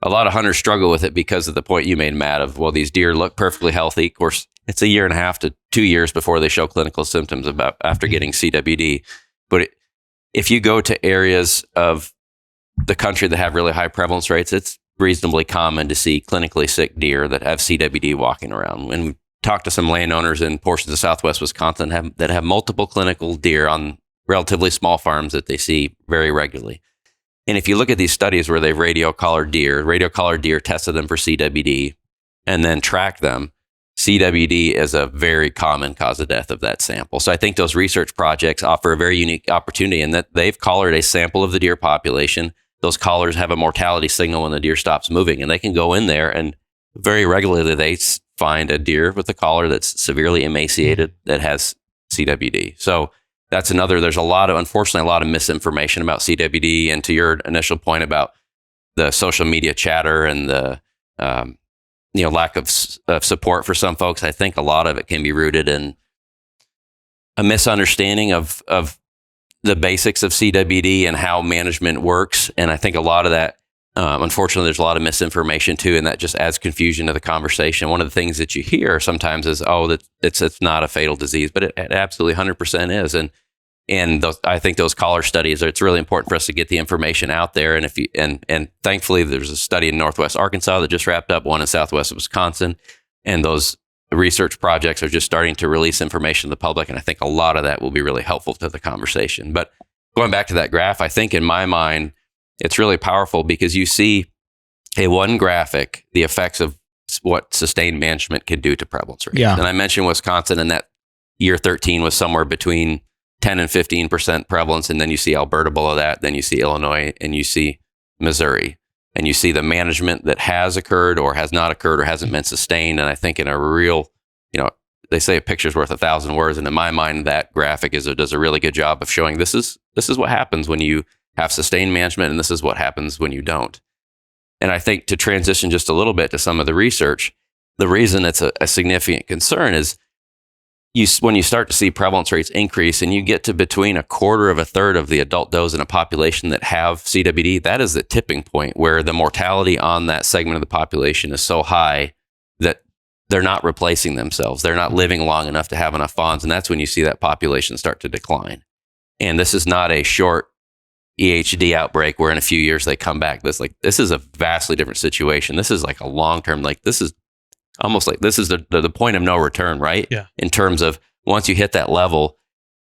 a lot of hunters struggle with it because of the point you made, Matt, of, well, these deer look perfectly healthy. Of course, it's 1.5 to 2 years before they show clinical symptoms after getting CWD. But if you go to areas of the country that have really high prevalence rates, it's reasonably common to see clinically sick deer that have CWD walking around. And we talked to some landowners in portions of Southwest Wisconsin that have multiple clinical deer on relatively small farms that they see very regularly. And if you look at these studies where they've radio collared deer tested them for CWD and then tracked them, CWD is a very common cause of death of that sample. So I think those research projects offer a very unique opportunity in that they've collared a sample of the deer population. Those collars have a mortality signal when the deer stops moving, and they can go in there and very regularly they find a deer with a collar that's severely emaciated that has CWD. So that's there's unfortunately a lot of misinformation about CWD. And to your initial point about the social media chatter and the lack of support for some folks, I think a lot of it can be rooted in a misunderstanding of the basics of CWD and how management works. And I think a lot of that, unfortunately, there's a lot of misinformation too, and that just adds confusion to the conversation. One of the things that you hear sometimes is, that it's not a fatal disease, but it absolutely 100% is. And I think those collar studies, it's really important for us to get the information out there. And and thankfully, there's a study in Northwest Arkansas that just wrapped up, one in Southwest Wisconsin, and those research projects are just starting to release information to the public. And I think a lot of that will be really helpful to the conversation. But going back to that graph, I think in my mind, it's really powerful because you see one graphic, the effects of what sustained management can do to prevalence rates. Yeah. And I mentioned Wisconsin, and that year 13 was somewhere between 10 and 15% prevalence. And then you see Alberta below that. Then you see Illinois, and you see Missouri. And you see the management that has occurred or has not occurred or hasn't been sustained. And I think in a real, they say a picture's worth 1,000 words. And in my mind, that graphic does a really good job of showing this is what happens when you have sustained management, and this is what happens when you don't. And I think to transition just a little bit to some of the research, the reason it's a significant concern is when you start to see prevalence rates increase and you get to between a quarter of a third of the adult does in a population that have CWD, that is the tipping point where the mortality on that segment of the population is so high that they're not replacing themselves. They're not living long enough to have enough fawns. And that's when you see that population start to decline. And this is not a short EHD outbreak where in a few years they come back. This is a vastly different situation. This is like a long-term, this is almost like this is the point of no return, right? Yeah. In terms of once you hit that level,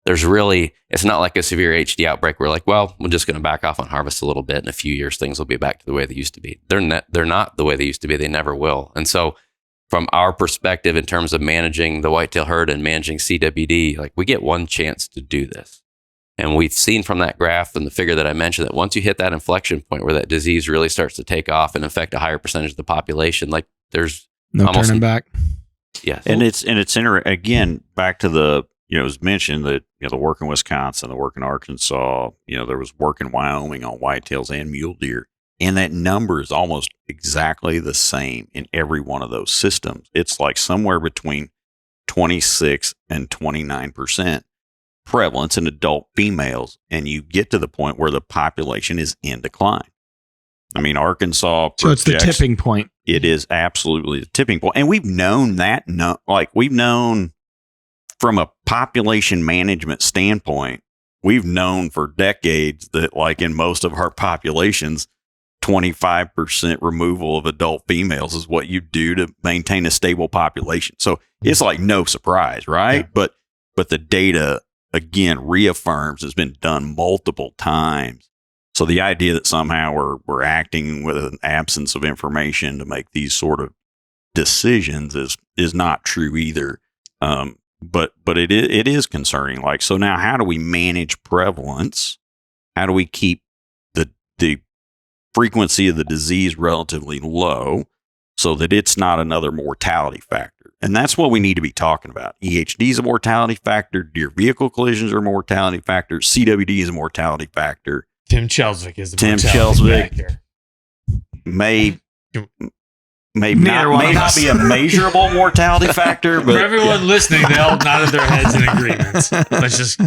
it's not like a severe HD outbreak where we're just going to back off on harvest a little bit. In a few years, things will be back to the way they used to be. They're not the way they used to be. They never will. And so from our perspective, in terms of managing the whitetail herd and managing CWD, we get one chance to do this. And we've seen from that graph and the figure that I mentioned that once you hit that inflection point where that disease really starts to take off and affect a higher percentage of the population, there's no turning back. Yes. And it's again, back to it was mentioned that, the work in Wisconsin, the work in Arkansas, there was work in Wyoming on whitetails and mule deer. And that number is almost exactly the same in every one of those systems. It's somewhere between 26 and 29% prevalence in adult females. And you get to the point where the population is in decline. I mean, Arkansas So it's the tipping point. It is absolutely the tipping point. And we've known that, we've known from a population management standpoint, we've known for decades that in most of our populations, 25% removal of adult females is what you do to maintain a stable population. So it's no surprise, right? Yeah. But the data, again, reaffirms has been done multiple times. So the idea that somehow we're acting with an absence of information to make these sort of decisions is not true either. But it is concerning. So now how do we manage prevalence? How do we keep the frequency of the disease relatively low so that it's not another mortality factor? And that's what we need to be talking about. EHD is a mortality factor. Deer vehicle collisions are a mortality factor. CWD is a mortality factor. Tim Chelswick is the mortality factor. May not be a measurable mortality factor, but for everyone listening, they all nodded their heads in agreement. Let's just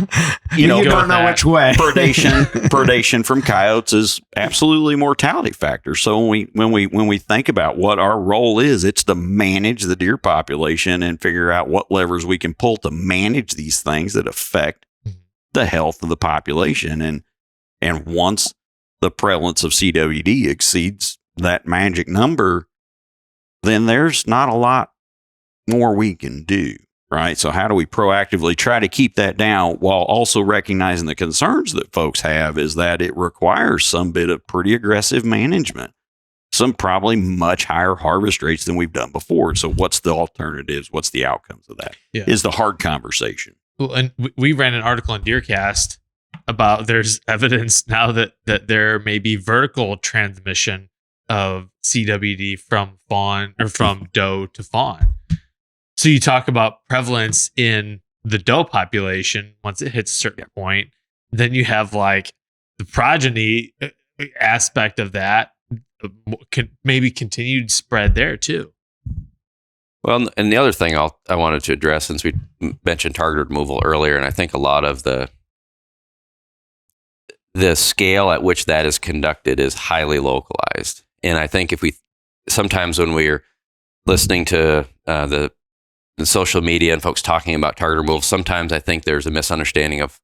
you don't know which way. Predation from coyotes is absolutely a mortality factor. So when we think about what our role is, it's to manage the deer population and figure out what levers we can pull to manage these things that affect the health of the population. And once the prevalence of CWD exceeds that magic number, then there's not a lot more we can do, right? So how do we proactively try to keep that down while also recognizing the concerns that folks have is that it requires some bit of pretty aggressive management, some probably much higher harvest rates than we've done before. So what's the alternatives? What's the outcomes of that? Yeah. Is the hard conversation. Well, and we ran an article on DeerCast about there's evidence now that there may be vertical transmission of CWD from fawn or from doe to fawn. So you talk about prevalence in the doe population. Once it hits a certain point, then you have the progeny aspect of that maybe continued spread there too. Well, and the other thing I wanted to address, since we mentioned target removal earlier, and I think a lot of the scale at which that is conducted is highly localized. And I think sometimes when we're listening to the social media and folks talking about target removal, sometimes I think there's a misunderstanding of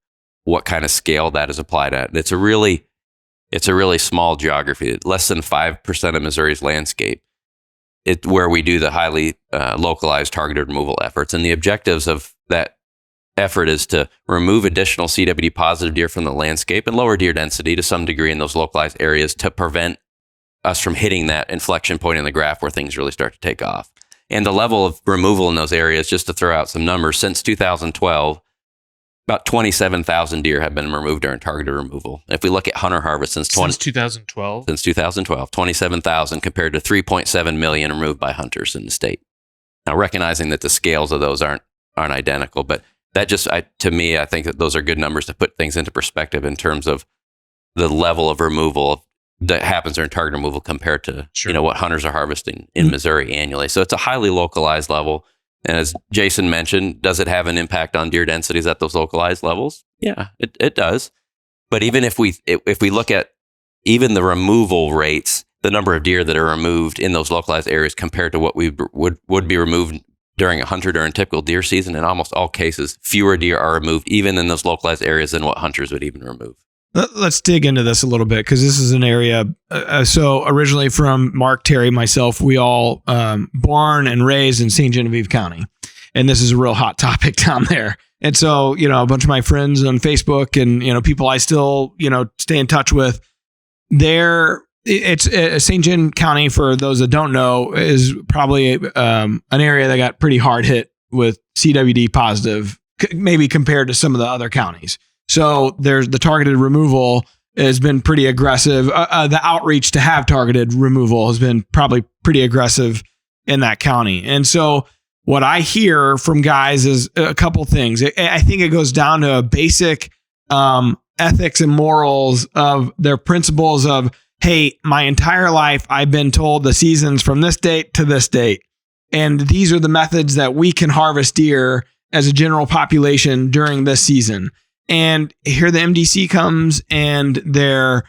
what kind of scale that is applied at. And it's a really small geography, less than 5% of Missouri's landscape, where we do the highly localized targeted removal efforts. And the objectives of that effort is to remove additional CWD positive deer from the landscape and lower deer density to some degree in those localized areas to prevent us from hitting that inflection point in the graph where things really start to take off. And the level of removal in those areas, just to throw out some numbers, since 2012, about 27,000 deer have been removed during targeted removal. If we look at hunter harvest since 2012, 27,000 compared to 3.7 million removed by hunters in the state. Now, recognizing that the scales of those aren't identical, but that just, to me, I think that those are good numbers to put things into perspective in terms of the level of removal that happens during target removal compared to what hunters are harvesting in Missouri annually. So it's a highly localized level. And as Jason mentioned, does it have an impact on deer densities at those localized levels? Yeah, it does. But even if we look at even the removal rates, the number of deer that are removed in those localized areas compared to what we would be removed during a hunter during typical deer season, in almost all cases, fewer deer are removed even in those localized areas than what hunters would even remove. Let's dig into this a little bit, because this is an area. So originally from Mark, Terry, myself, we all born and raised in St. Genevieve County. And this is a real hot topic down there. And so, a bunch of my friends on Facebook and, people I still, stay in touch with, it's St. Gen County, for those that don't know, is probably an area that got pretty hard hit with CWD positive, maybe compared to some of the other counties. So there's the targeted removal has been pretty aggressive. The outreach to have targeted removal has been probably pretty aggressive in that county. And so what I hear from guys is a couple things. I think it goes down to a basic ethics and morals of their principles of, hey, my entire life I've been told the season's from this date to this date. And these are the methods that we can harvest deer as a general population during this season. And here the MDC comes and they're,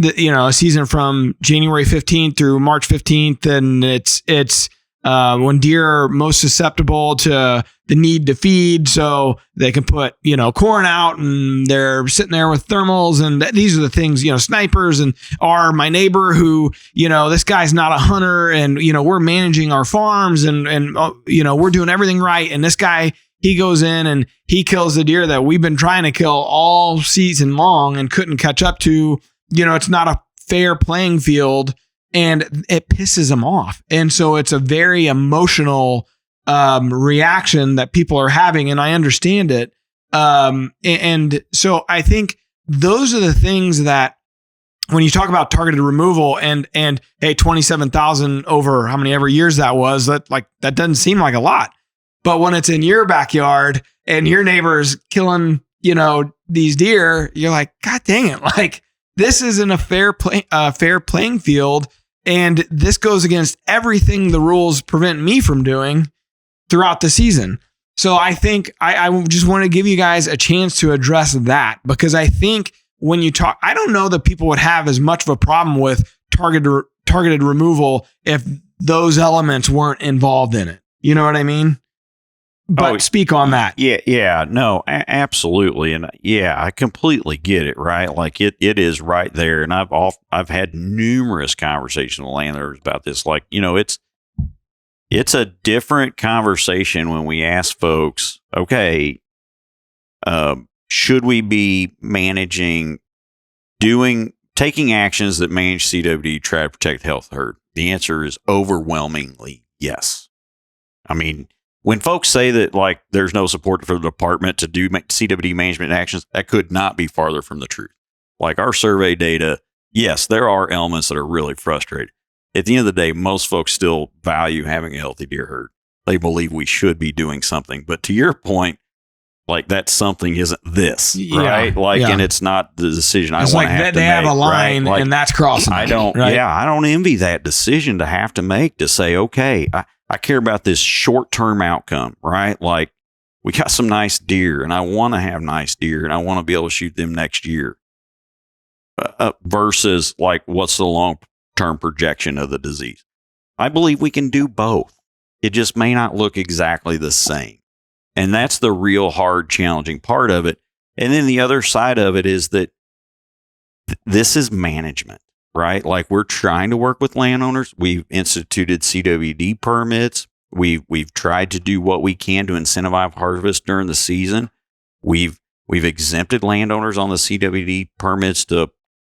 a season from January 15th through March 15th. And it's when deer are most susceptible to the need to feed. So they can put, corn out, and they're sitting there with thermals. And these are the things, snipers and are my neighbor who, this guy's not a hunter, and, we're managing our farms and we're doing everything right. And this guy, he goes in and he kills the deer that we've been trying to kill all season long and couldn't catch up to. It's not a fair playing field, and it pisses them off. And so it's a very emotional reaction that people are having, and I understand it. And so I think those are the things that, when you talk about targeted removal and hey, 27,000 over how many ever years that was, that doesn't seem like a lot. But when it's in your backyard and your neighbor's killing, these deer, you're like, God dang it. This isn't a fair playing field. And this goes against everything the rules prevent me from doing throughout the season. So I think I just want to give you guys a chance to address that, because I think when you talk, I don't know that people would have as much of a problem with targeted removal if those elements weren't involved in it. You know what I mean? But speak on that. Yeah, no, absolutely. And I completely get it, right? It is right there. And I've had numerous conversations with landowners about this. It's a different conversation when we ask folks, okay, should we be taking actions that manage CWD to try to protect the health of the herd? The answer is overwhelmingly yes. I mean, when folks say that there's no support for the department to do CWD management actions, that could not be farther from the truth. Our survey data, yes, there are elements that are really frustrating. At the end of the day, most folks still value having a healthy deer herd. They believe we should be doing something. But to your point, that something isn't this, right? And it's not the decision I want to have to make. They have a line, right? And that's crossing. I don't envy that decision to have to make, to say, okay, I care about this short-term outcome, right? We got some nice deer, and I want to have nice deer, and I want to be able to shoot them next year. Versus what's the long-term projection of the disease? I believe we can do both. It just may not look exactly the same. And that's the real hard, challenging part of it. And then the other side of it is that this is management. Right? We're trying to work with landowners. We've instituted CWD permits. We've tried to do what we can to incentivize harvest during the season. We've exempted landowners on the CWD permits to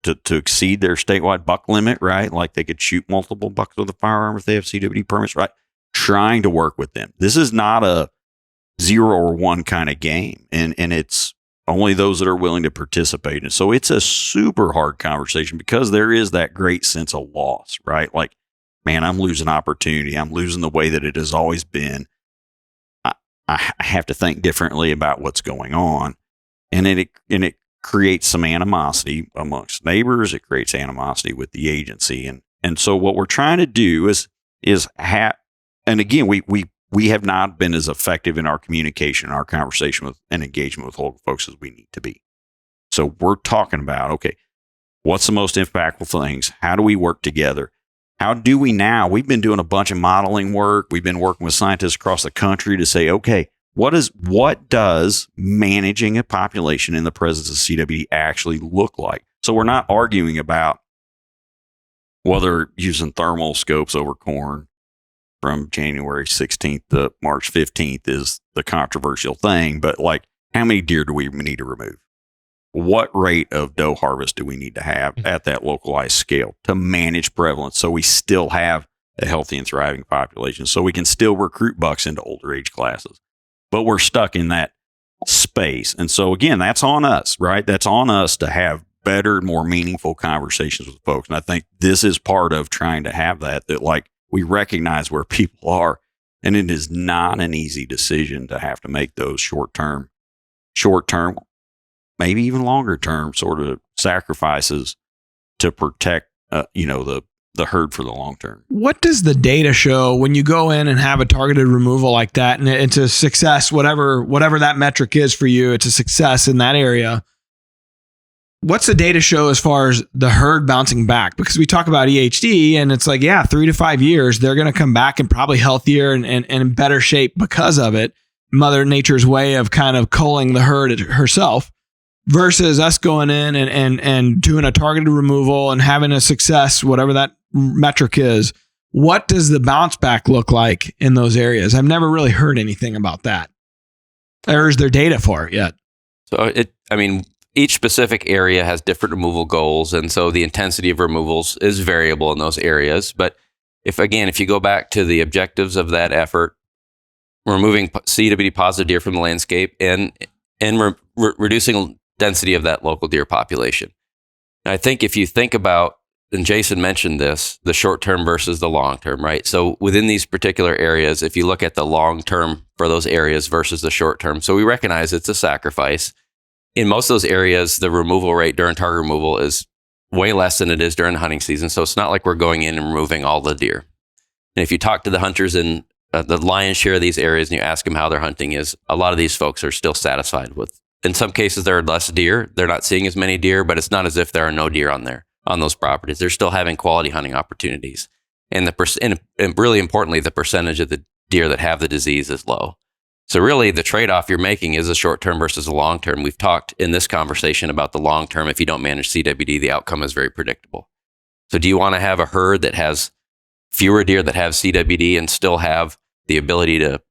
exceed their statewide buck limit, right? They could shoot multiple bucks with a firearm if they have CWD permits, right? Trying to work with them. This is not a 0 or 1 kind of game. And it's only those that are willing to participate. And so it's a super hard conversation, because there is that great sense of loss, right? Man, I'm losing opportunity. I'm losing the way that it has always been. I have to think differently about what's going on. And it creates some animosity amongst neighbors. It creates animosity with the agency. And so what we're trying to do is have, and again, we we have not been as effective in our communication, our conversation with and engagement with local folks as we need to be. So we're talking about, okay, what's the most impactful things? How do we work together? How do we now? We've been doing a bunch of modeling work. We've been working with scientists across the country to say, okay, what does managing a population in the presence of CWD actually look like? So we're not arguing about whether using thermal scopes over corn from January 16th to March 15th is the controversial thing, but like, how many deer do we need to remove? What rate of doe harvest do we need to have at that localized scale to manage prevalence so we still have a healthy and thriving population, so we can still recruit bucks into older age classes? But we're stuck in that space. And so again, that's on us, right? That's on us to have better, more meaningful conversations with folks. And I think this is part of trying to have that like we recognize where people are. And it is not an easy decision to have to make those short-term, maybe even longer term sort of sacrifices to protect, the herd for the long term. What does the data show when you go in and have a targeted removal like that, and it's a success, whatever that metric is for you, it's a success in that area? What's the data show as far as the herd bouncing back? Because we talk about EHD and it's like, 3 to 5 years, they're going to come back and probably healthier and in better shape because of it. Mother Nature's way of kind of culling the herd herself versus us going in and doing a targeted removal and having a success, whatever that metric is. What does the bounce back look like in those areas? I've never really heard anything about that. Or is there data for it yet? So each specific area has different removal goals, and so the intensity of removals is variable in those areas. But if you go back to the objectives of that effort, removing CWD positive deer from the landscape and reducing density of that local deer population. And I think if you think about, and Jason mentioned this, the short term versus the long term, right? So within these particular areas, if you look at the long term for those areas versus the short term, so we recognize it's a sacrifice. In most of those areas, the removal rate during target removal is way less than it is during the hunting season. So it's not like we're going in and removing all the deer. And if you talk to the hunters in the lion's share of these areas and you ask them how their hunting is, a lot of these folks are still satisfied with. In some cases, there are less deer. They're not seeing as many deer, but it's not as if there are no deer on those properties. They're still having quality hunting opportunities. And and really importantly, the percentage of the deer that have the disease is low. So really, the trade-off you're making is a short-term versus a long-term. We've talked in this conversation about the long-term. If you don't manage CWD, the outcome is very predictable. So do you want to have a herd that has fewer deer that have CWD and still have the ability to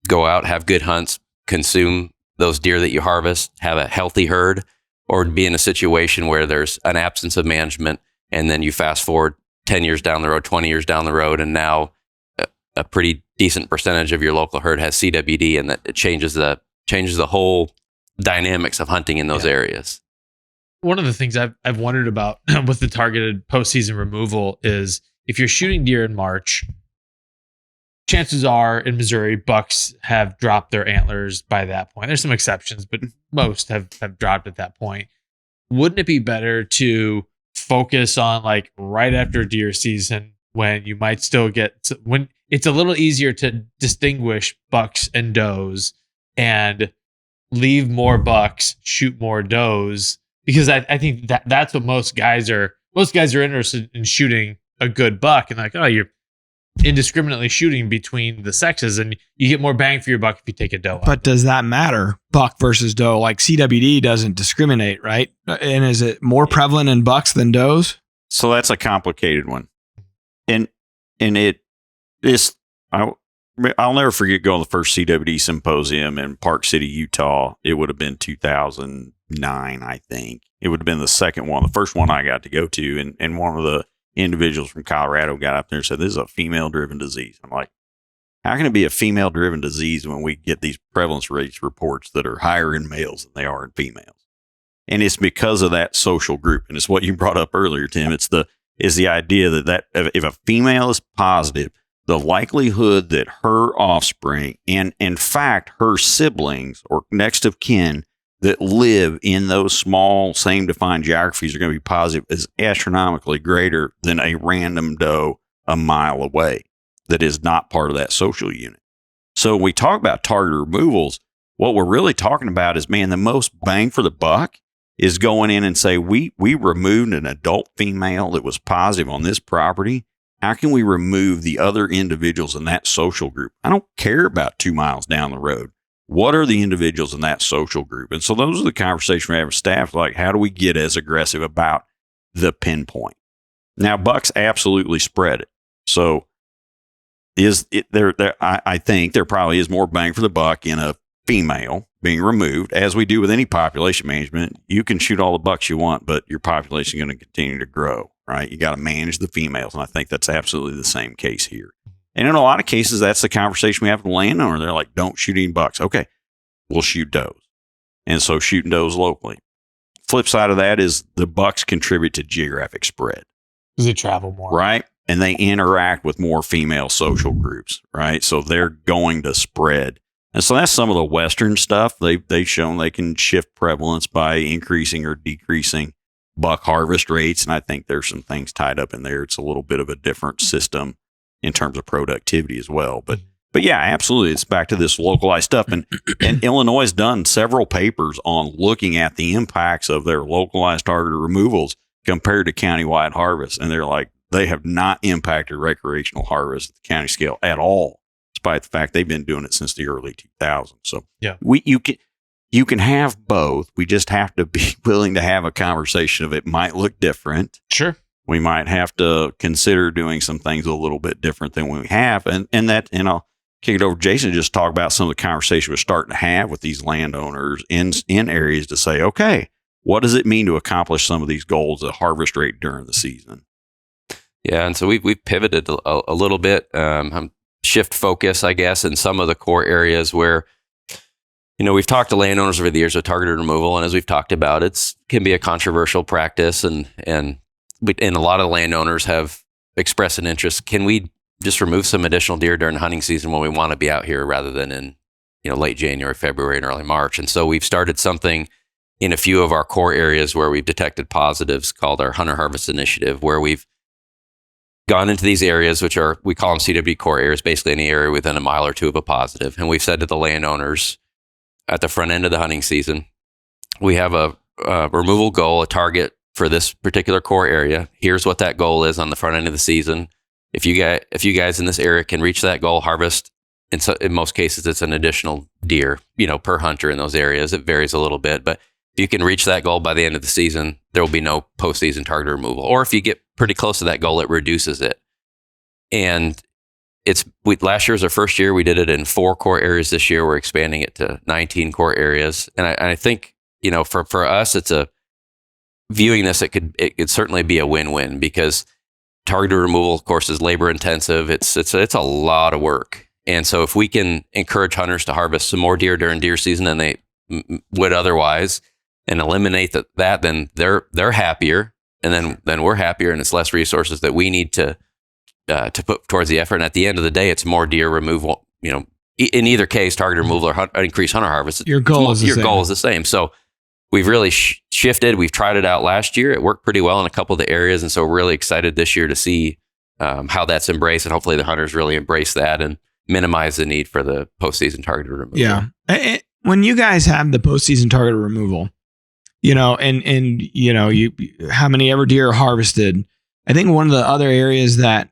go out, have good hunts, consume those deer that you harvest, have a healthy herd, or be in a situation where there's an absence of management and then you fast forward 10 years down the road, 20 years down the road, and now a pretty decent percentage of your local herd has CWD, and that it changes the whole dynamics of hunting in those areas. One of the things I've wondered about with the targeted postseason removal is if you're shooting deer in March, chances are in Missouri, bucks have dropped their antlers by that point. There's some exceptions, but most have dropped at that point. Wouldn't it be better to focus on like right after deer season when you might still when it's a little easier to distinguish bucks and does and leave more bucks, shoot more does? Because I think that's what most guys are interested in, shooting a good buck, and like, oh, you're indiscriminately shooting between the sexes and you get more bang for your buck if you take a doe out. But does that matter? Buck versus doe, like CWD doesn't discriminate, right? And is it more prevalent in bucks than does? So that's a complicated one. And I'll never forget going to the first CWD symposium in Park City, Utah. It would have been 2009, I think. It would have been the second one, the first one I got to go to. And one of the individuals from Colorado got up there and said, this is a female-driven disease. I'm like, how can it be a female-driven disease when we get these prevalence rates reports that are higher in males than they are in females? And it's because of that social group. And it's what you brought up earlier, Tim. It's the idea that if a female is positive, the likelihood that her offspring and, in fact, her siblings or next of kin that live in those small, same defined geographies are going to be positive is astronomically greater than a random doe a mile away that is not part of that social unit. So when we talk about target removals, what we're really talking about is, man, the most bang for the buck is going in and say, we removed an adult female that was positive on this property. How can we remove the other individuals in that social group? I don't care about 2 miles down the road. What are the individuals in that social group? And so those are the conversations we have with staff, like, how do we get as aggressive about the pinpoint? Now, bucks absolutely spread it. So I think there probably is more bang for the buck in a female being removed. As we do with any population management, you can shoot all the bucks you want, but your population is going to continue to grow, right? You got to manage the females. And I think that's absolutely the same case here. And in a lot of cases, that's the conversation we have with the landowner. They're like, don't shoot any bucks. Okay, we'll shoot does. And so shooting does locally. Flip side of that is the bucks contribute to geographic spread. Because they travel more. Right? And they interact with more female social groups, right? So they're going to spread. And so that's some of the Western stuff. They've shown they can shift prevalence by increasing or decreasing buck harvest rates. And I think there's some things tied up in there. It's a little bit of a different system in terms of productivity as well. But yeah, absolutely. It's back to this localized stuff. And Illinois has done several papers on looking at the impacts of their localized targeted removals compared to countywide harvest. And they're like, they have not impacted recreational harvest at the county scale at all, despite the fact they've been doing it since the early 2000s. So yeah, you can have both. We just have to be willing to have a conversation of it might look different. Sure. We might have to consider doing some things a little bit different than we have. And I'll kick it over to Jason to just talk about some of the conversation we're starting to have with these landowners in areas to say, okay, what does it mean to accomplish some of these goals at harvest rate during the season? Yeah, and so we've pivoted a little bit, shift focus, I guess, in some of the core areas where, we've talked to landowners over the years of targeted removal, and as we've talked about, it can be a controversial practice, and a lot of landowners have expressed an interest. Can we just remove some additional deer during hunting season when we want to be out here rather than in late January, February, and early March? And so we've started something in a few of our core areas where we've detected positives called our Hunter Harvest Initiative, where we've gone into these areas, which are, we call them CWD core areas, basically any area within a mile or two of a positive. And we've said to the landowners at the front end of the hunting season, we have a removal goal, a target for this particular core area. Here's what that goal is on the front end of the season. If you guys in this area can reach that goal, harvest, in most cases, it's an additional deer, per hunter in those areas. It varies a little bit, but if you can reach that goal by the end of the season, there will be no postseason target removal. Or if you get pretty close to that goal, it reduces it. And last year was our first year. We did it in 4 core areas. This year, we're expanding it to 19 core areas. And I think, for us, it's viewing this, it could certainly be a win-win, because targeted removal, of course, is labor intensive. It's a lot of work. And so if we can encourage hunters to harvest some more deer during deer season than they would otherwise, and eliminate that, then they're happier, and then we're happier, and it's less resources that we need to put towards the effort. And at the end of the day, it's more deer removal. In either case, targeted removal or increased hunter harvest. Your goal is the same. So we've really shifted. We've tried it out last year. It worked pretty well in a couple of the areas, and so we're really excited this year to see how that's embraced, and hopefully the hunters really embrace that and minimize the need for the postseason targeted removal. Yeah. When you guys have the postseason targeted removal, how many ever deer are harvested, I think one of the other areas that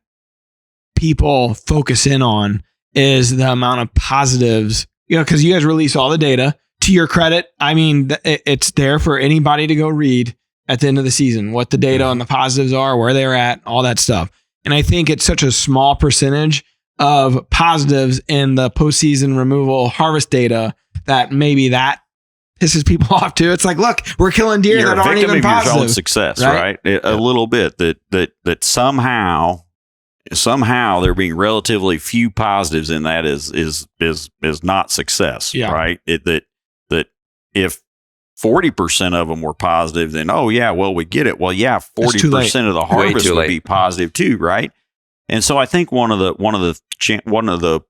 people focus in on is the amount of positives, because you guys release all the data. To your credit, I mean, it's there for anybody to go read at the end of the season, what the data on the positives are, where they're at, all that stuff. And I think it's such a small percentage of positives in the postseason removal harvest data that maybe that pisses people off too. It's like, look, we're killing deer that aren't even positive. Your own success, right? A little bit that somehow there being relatively few positives in that is not success, right? That if 40% of them were positive, then we get it. Well, 40% of the harvest would be positive too, right? And so I think one of the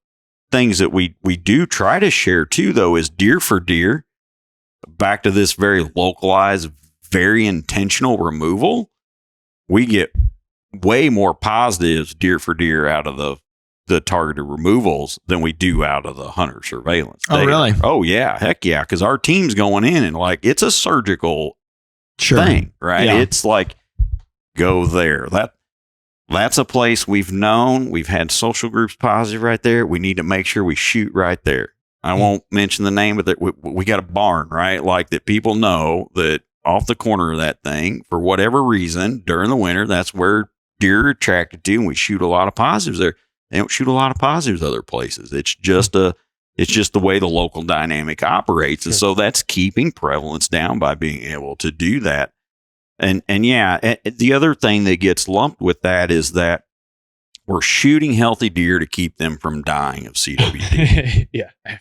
things that we do try to share too, though, is deer for deer. Back to this very localized, very intentional removal, we get way more positives deer for deer out of the the targeted removals than we do out of the hunter surveillance. Oh, really? Oh, yeah. Heck yeah. Because our team's going in and like it's a surgical thing, right? Yeah. It's like, go there. That's a place we've known. We've had social groups positive right there. We need to make sure we shoot right there. I won't mention the name of it. We got a barn, right? Like that people know that off the corner of that thing, for whatever reason, during the winter, that's where deer are attracted to, and we shoot a lot of positives there. They don't shoot a lot of positives other places. It's just the way the local dynamic operates. And so that's keeping prevalence down by being able to do that. And yeah, the other thing that gets lumped with that is that we're shooting healthy deer to keep them from dying of CWD. Yeah. I've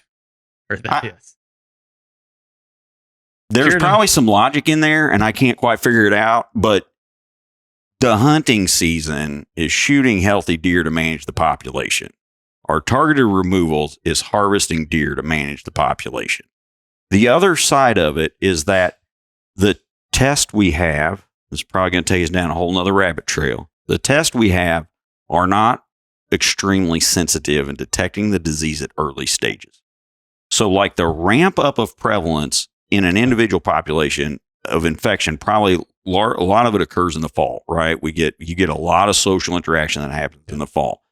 heard that, yes. There's probably some logic in there, and I can't quite figure it out, but the hunting season is shooting healthy deer to manage the population. Our targeted removals is harvesting deer to manage the population. The other side of it is that the test we have, this is probably going to take us down a whole nother rabbit trail. The tests we have are not extremely sensitive in detecting the disease at early stages. So like the ramp up of prevalence in an individual population of infection, probably a lot of it occurs in the fall, right? You get a lot of social interaction that happens in the fall.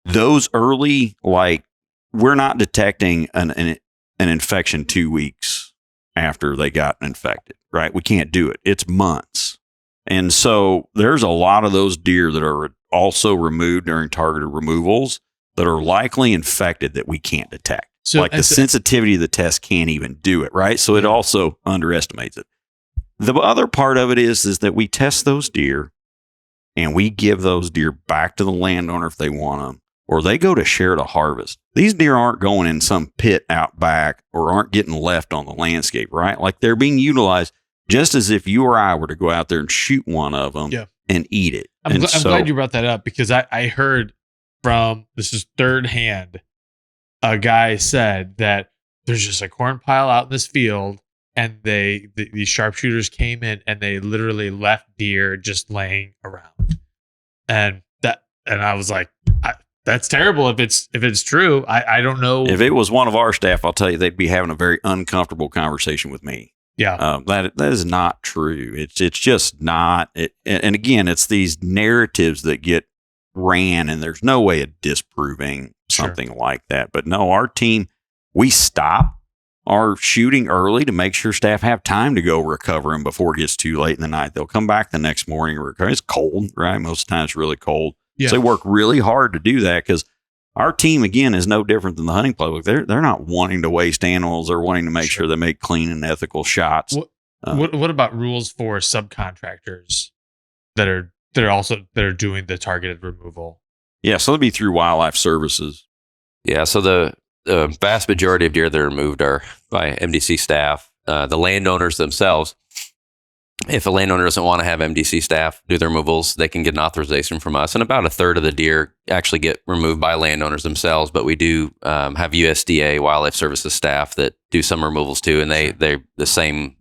Those early, like, we're not detecting an infection 2 weeks after they got infected, right? We can't do it. It's months. And so there's a lot of those deer that are also removed during targeted removals that are likely infected that we can't detect. So like the sensitivity of the test can't even do it, right? So it also underestimates it. The other part of it is that we test those deer and we give those deer back to the landowner if they want them, or they go to share the harvest. These deer aren't going in some pit out back or aren't getting left on the landscape, right? Like they're being utilized just as if you or I were to go out there and shoot one of them and eat it. I'm glad you brought that up, because I heard from, this is third hand, a guy said that there's just a corn pile out in this field, and these sharpshooters came in and they literally left deer just laying around. And I was like, that's terrible if it's true. I don't know. If it was one of our staff, I'll tell you, they'd be having a very uncomfortable conversation with me. Yeah. That is not true. It's just not. And again, it's these narratives that get ran, and there's no way of disproving something like that. But no, our team, we stop our shooting early to make sure staff have time to go recover them before it gets too late in the night. They'll come back the next morning and recover. It's cold, right? Most of the time it's really cold. Yeah. So they work really hard to do that, because our team, again, is no different than the hunting public. They're not wanting to waste animals. They're wanting to make sure they make clean and ethical shots. What about rules for subcontractors that are doing the targeted removal? Yeah, so they'll be through wildlife services. Yeah, so the vast majority of deer that are removed are by MDC staff. The landowners themselves, if a landowner doesn't want to have MDC staff do their removals, they can get an authorization from us. And about a third of the deer actually get removed by landowners themselves. But we do have USDA Wildlife Services staff that do some removals too. And they're the same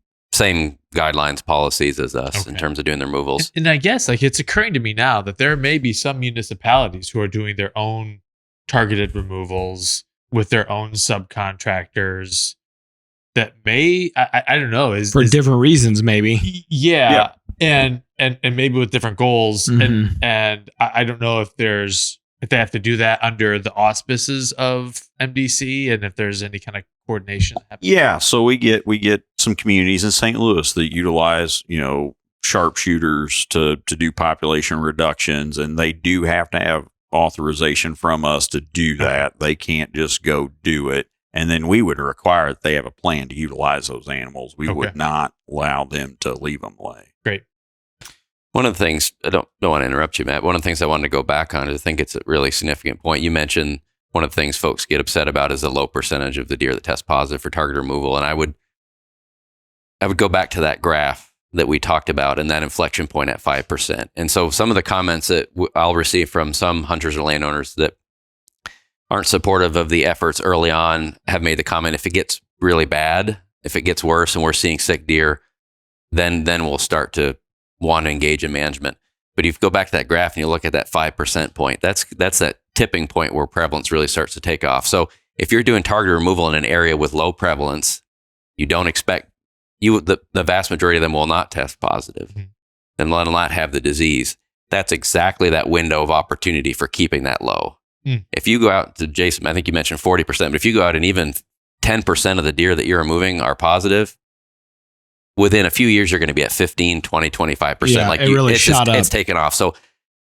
guidelines, policies as us in terms of doing the removals. And I guess like it's occurring to me now that there may be some municipalities who are doing their own targeted removals with their own subcontractors that may, I don't know, is different reasons, maybe. Yeah. And maybe with different goals. Mm-hmm. And I don't know if they have to do that under the auspices of MDC, and if there's any kind of coordination happening. Yeah. So we get some communities in St. Louis that utilize, sharpshooters to do population reductions, and they do have to have authorization from us to do that. They can't just go do it. And then we would require that they have a plan to utilize those animals. We would not allow them to leave them lay. Great. One of the things, I don't want to interrupt you, Matt. One of the things I wanted to go back on is I think it's a really significant point. You mentioned one of the things folks get upset about is the low percentage of the deer that test positive for target removal. And I would go back to that graph that we talked about and that inflection point at 5%. And so some of the comments that I'll receive from some hunters or landowners that aren't supportive of the efforts early on have made the comment, if it gets really bad, if it gets worse and we're seeing sick deer, then we'll start to want to engage in management. But if you go back to that graph and you look at that 5% point, that's that tipping point where prevalence really starts to take off. So if you're doing target removal in an area with low prevalence, you don't expect the vast majority of them will not test positive. Mm-hmm. Then will not have the disease. That's exactly that window of opportunity for keeping that low. Mm. If you go out to Jason, I think you mentioned 40%, but if you go out and even 10% of the deer that you're removing are positive, within a few years, you're going to be at 15, 20, 25%. Yeah, like it really shot up. It's taken off. So,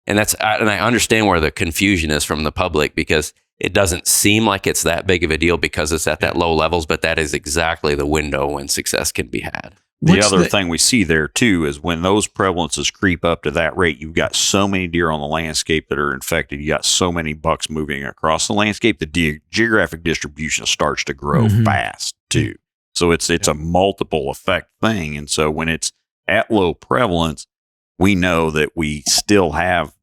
and I understand where the confusion is from the public, because it doesn't seem like it's that big of a deal because it's at that low levels, but that is exactly the window when success can be had. The other thing we see there too is when those prevalences creep up to that rate, you've got so many deer on the landscape that are infected. You got so many bucks moving across the landscape. The geographic distribution starts to grow fast too. So it's a multiple effect thing. And so when it's at low prevalence, we know that we still have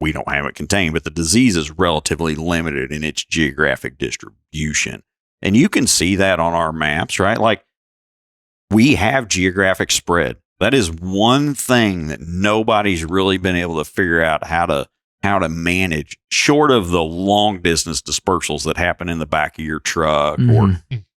we don't have it contained, but the disease is relatively limited in its geographic distribution. And you can see that on our maps, right? Like, we have geographic spread. That is one thing that nobody's really been able to figure out how to manage, short of the long distance dispersals that happen in the back of your truck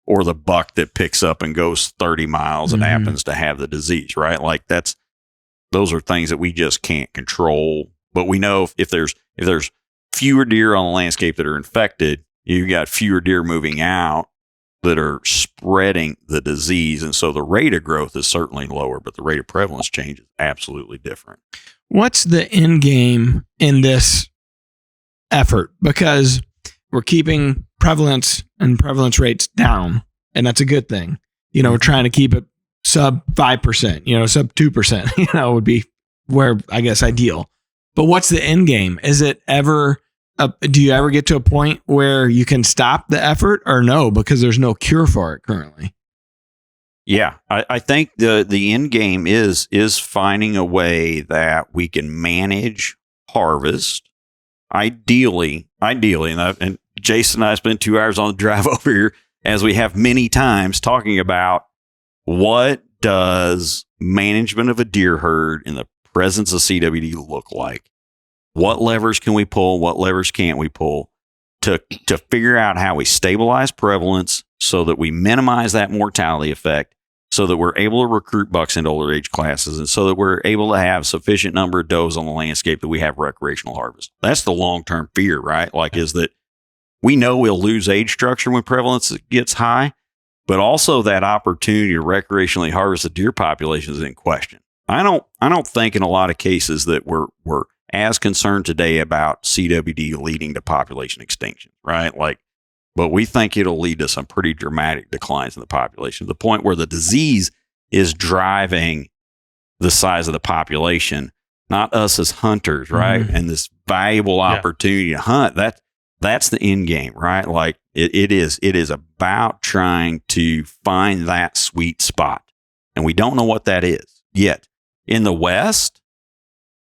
or the buck that picks up and goes 30 miles and happens to have the disease, right? Like, those are things that we just can't control. But we know if there's fewer deer on the landscape that are infected, you've got fewer deer moving out that are spreading the disease. And so the rate of growth is certainly lower, but the rate of prevalence change is absolutely different. What's the end game in this effort? Because we're keeping prevalence and prevalence rates down, and that's a good thing. We're trying to keep it sub 5%, sub 2%, would be where, I guess, ideal. But what's the end game? Is it ever... do you ever get to a point where you can stop the effort, or no, because there's no cure for it currently? Yeah, I think the end game is finding a way that we can manage harvest. Ideally, and Jason and I spent 2 hours on the drive over here, as we have many times, talking about what does management of a deer herd in the presence of CWD look like. What levers can we pull? What levers can't we pull to figure out how we stabilize prevalence so that we minimize that mortality effect, so that we're able to recruit bucks into older age classes, and so that we're able to have sufficient number of does on the landscape that we have recreational harvest. That's the long-term fear, right? Like, is that we know we'll lose age structure when prevalence gets high, but also that opportunity to recreationally harvest the deer population is in question. I don't think in a lot of cases that we're as concerned today about CWD leading to population extinction, right? But we think it'll lead to some pretty dramatic declines in the population, to the point where the disease is driving the size of the population, not us as hunters, right? And this valuable opportunity to hunt, that's the end game, right? Like, it is about trying to find that sweet spot. And we don't know what that is yet. In the West,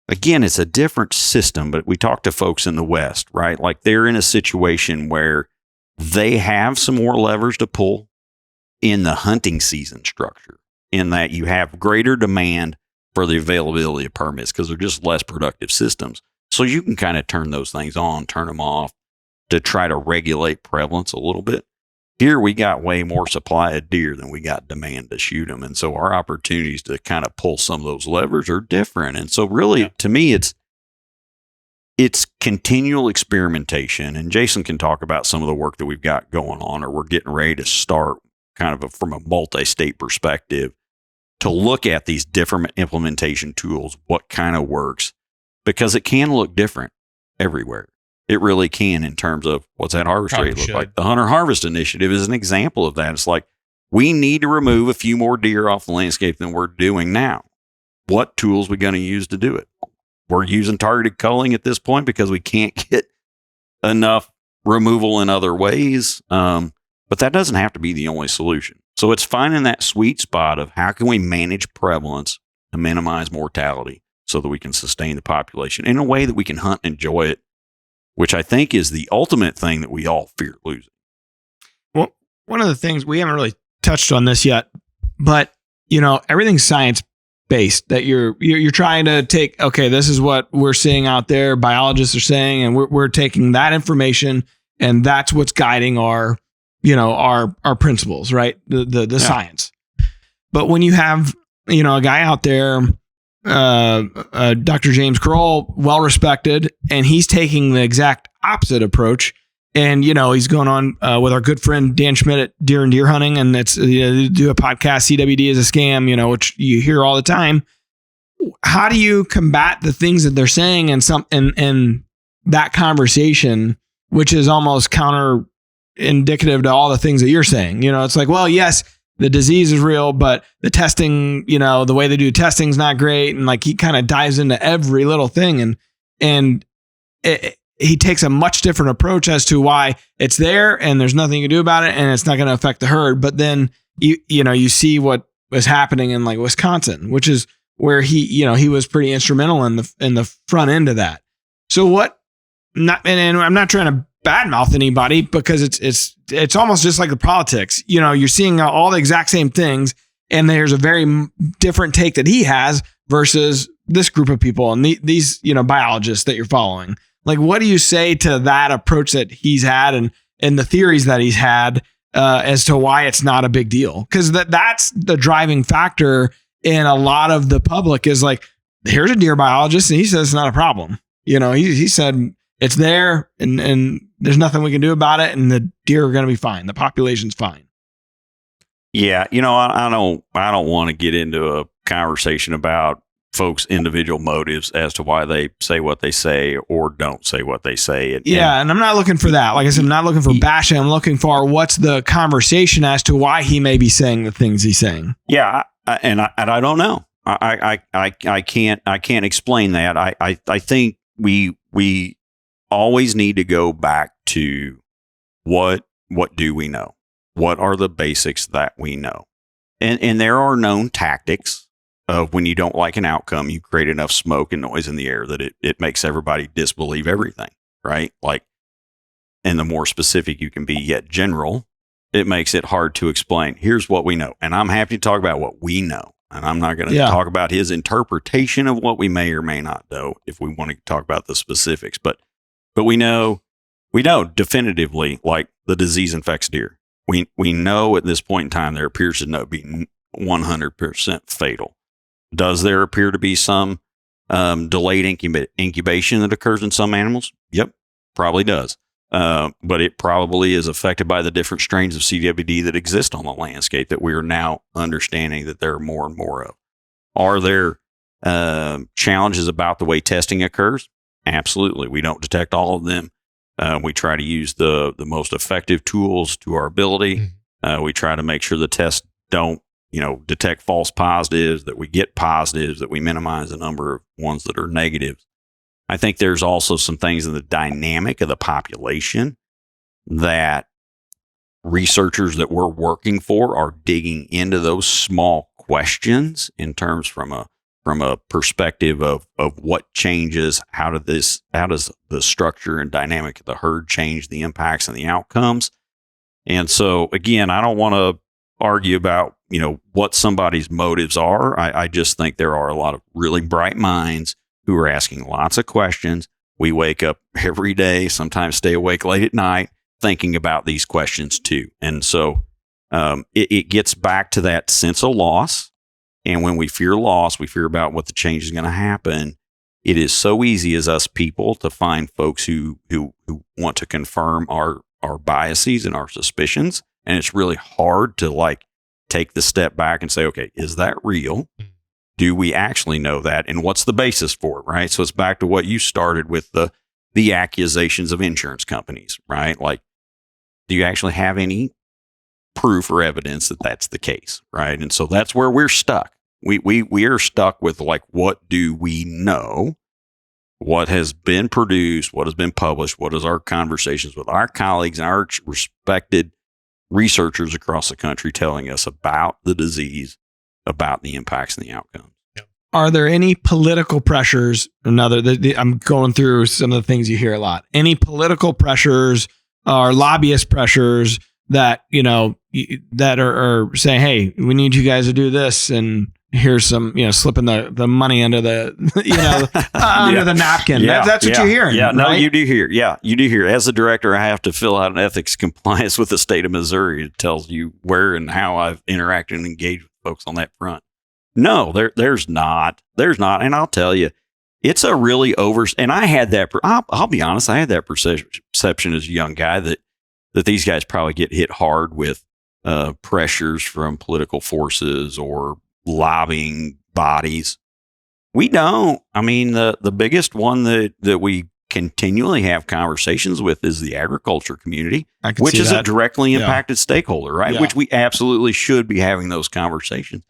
again, it's a different system, but we talk to folks in the West, right? Like, they're in a situation where they have some more levers to pull in the hunting season structure, in that you have greater demand for the availability of permits because they're just less productive systems. So you can kind of turn those things on, turn them off to try to regulate prevalence a little bit. Here, we got way more supply of deer than we got demand to shoot them. And so our opportunities to kind of pull some of those levers are different. And so really, to me, it's continual experimentation. And Jason can talk about some of the work that we've got going on, or we're getting ready to start kind of from a multi-state perspective to look at these different implementation tools, what kind of works, because it can look different everywhere. It really can, in terms of what's that harvest rate look like. The Hunter Harvest Initiative is an example of that. It's like, we need to remove a few more deer off the landscape than we're doing now. What tools are we going to use to do it? We're using targeted culling at this point because we can't get enough removal in other ways. But that doesn't have to be the only solution. So it's finding that sweet spot of how can we manage prevalence to minimize mortality so that we can sustain the population in a way that we can hunt and enjoy it, which I think is the ultimate thing that we all fear losing. Well, one of the things, we haven't really touched on this yet, but everything's based, that you're trying to take, okay, this is what we're seeing out there, biologists are saying, and we're taking that information, and that's what's guiding our principles, right? The science. But when you have, a guy out there, Dr. James Kroll, well respected, and he's taking the exact opposite approach. And, he's going on with our good friend Dan Schmidt at Deer and Deer Hunting, and it's do a podcast, CWD is a scam, which you hear all the time. How do you combat the things that they're saying and that conversation, which is almost counter indicative to all the things that you're saying? It's like, well, yes, the disease is real, but the testing, the way they do testing is not great. And like, he kind of dives into every little thing, and he takes a much different approach as to why it's there and there's nothing you can do about it, and it's not going to affect the herd. But then you see what was happening in like Wisconsin, which is where he was pretty instrumental in the front end of that. So and I'm not trying to badmouth anybody, because it's almost just like the politics. You're seeing all the exact same things, and there's a very different take that he has versus this group of people and these biologists that you're following. Like, what do you say to that approach that he's had and the theories that he's had as to why it's not a big deal? Because that's the driving factor in a lot of the public is like, here's a deer biologist and he says it's not a problem. He said it's there and there's nothing we can do about it, and the deer are going to be fine. The population's fine. Yeah, I don't want to get into a conversation about folks' individual motives as to why they say what they say or don't say what they say. And I'm not looking for that. Like I said, I'm not looking for bashing. I'm looking for what's the conversation as to why he may be saying the things he's saying. Yeah, I don't know. I can't explain that. I think we always need to go back to what do we know? What are the basics that we know? And there are known tactics of when you don't like an outcome, you create enough smoke and noise in the air that it makes everybody disbelieve everything, right? Like, and the more specific you can be yet general, it makes it hard to explain. Here's what we know. And I'm happy to talk about what we know. And I'm not going to talk about his interpretation of what we may or may not know if we want to talk about the specifics. But we know definitively, like, the disease infects deer. We know at this point in time there appears to be 100% fatal. Does there appear to be some delayed incubation that occurs in some animals? Yep, probably does. But it probably is affected by the different strains of CWD that exist on the landscape that we are now understanding that there are more and more of. Are there challenges about the way testing occurs? Absolutely. We don't detect all of them. We try to use the most effective tools to our ability. We try to make sure the tests don't detect false positives, that we get positives, that we minimize the number of ones that are negatives. I think there's also some things in the dynamic of the population that researchers that we're working for are digging into those small questions in terms from a perspective of what changes, how does the structure and dynamic of the herd change the impacts and the outcomes. And so, again, I don't want to argue about what somebody's motives are. I just think there are a lot of really bright minds who are asking lots of questions. We wake up every day, sometimes stay awake late at night, thinking about these questions too. And so it gets back to that sense of loss. And when we fear loss, we fear about what the change is going to happen. It is so easy as us people to find folks who want to confirm our biases and our suspicions. And it's really hard to take the step back and say, okay, is that real? Do we actually know that? And what's the basis for it, right? So it's back to what you started with, the accusations of insurance companies, right? Like, do you actually have any proof or evidence that that's the case, right? And so that's where we're stuck. We are stuck with, like, what do we know? What has been produced? What has been published? What is our conversations with our colleagues and our respected researchers across the country telling us about the disease, about the impacts and the outcomes? Are there any political pressures? I'm going through some of the things you hear a lot. Any political pressures or lobbyist pressures that, that are saying, hey, we need you guys to do this, and here's some, slipping the money under the, under the napkin. That's what you're hearing. Yeah, no, right? you do hear. Yeah, you do hear. As a director, I have to fill out an ethics compliance with the state of Missouri. It tells you where and how I've interacted and engaged with folks on that front. No, there's not. There's not. And I'll tell you, it's a really and I had that, I'll be honest, I had that perception as a young guy that these guys probably get hit hard with pressures from political forces or lobbying bodies. We don't. I mean, the biggest one that we continually have conversations with is the agriculture community, which is a directly impacted stakeholder, right? Yeah. Which we absolutely should be having those conversations.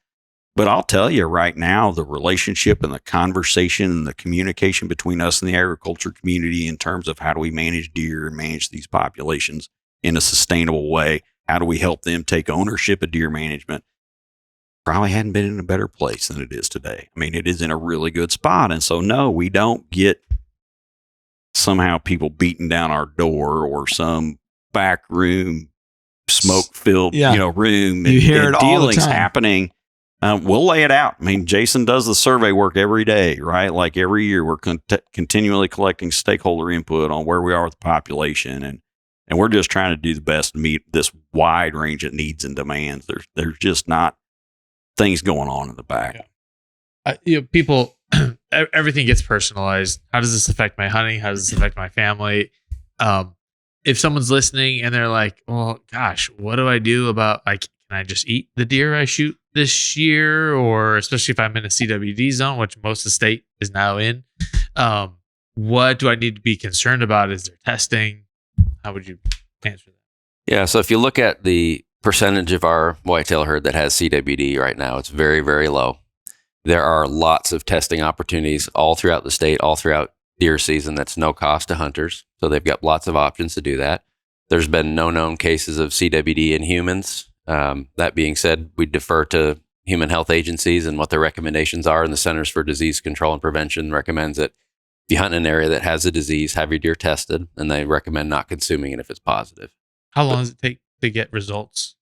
But I'll tell you right now, the relationship and the conversation and the communication between us and the agriculture community in terms of how do we manage deer and manage these populations in a sustainable way, how do we help them take ownership of deer management, probably hadn't been in a better place than it is today. I mean, it is in a really good spot. And so, no, we don't get somehow people beating down our door or some back room, smoke-filled, room. You hear it all the dealings time. happening. We'll lay it out. I mean, Jason does the survey work every day, right? Like every year, we're continually collecting stakeholder input on where we are with the population, and we're just trying to do the best to meet this wide range of needs and demands. There's just not things going on in the back. People, everything gets personalized. How does this affect my hunting? How does this affect my family? If someone's listening and they're like, well, gosh, what do I do about, like, can I just eat the deer I shoot this year? Or especially if I'm in a CWD zone, which most of the state is now in, what do I need to be concerned about? Is there testing? How would you answer that? Yeah, so if you look at the percentage of our whitetail herd that has CWD right now, it's very, very low. There are lots of testing opportunities all throughout the state, all throughout deer season. That's no cost to hunters. So they've got lots of options to do that. There's been no known cases of CWD in humans. That being said, we defer to human health agencies and what their recommendations are. And the Centers for Disease Control and Prevention recommends that if you hunt in an area that has a disease, have your deer tested, and they recommend not consuming it if it's positive. How long does it take to get results?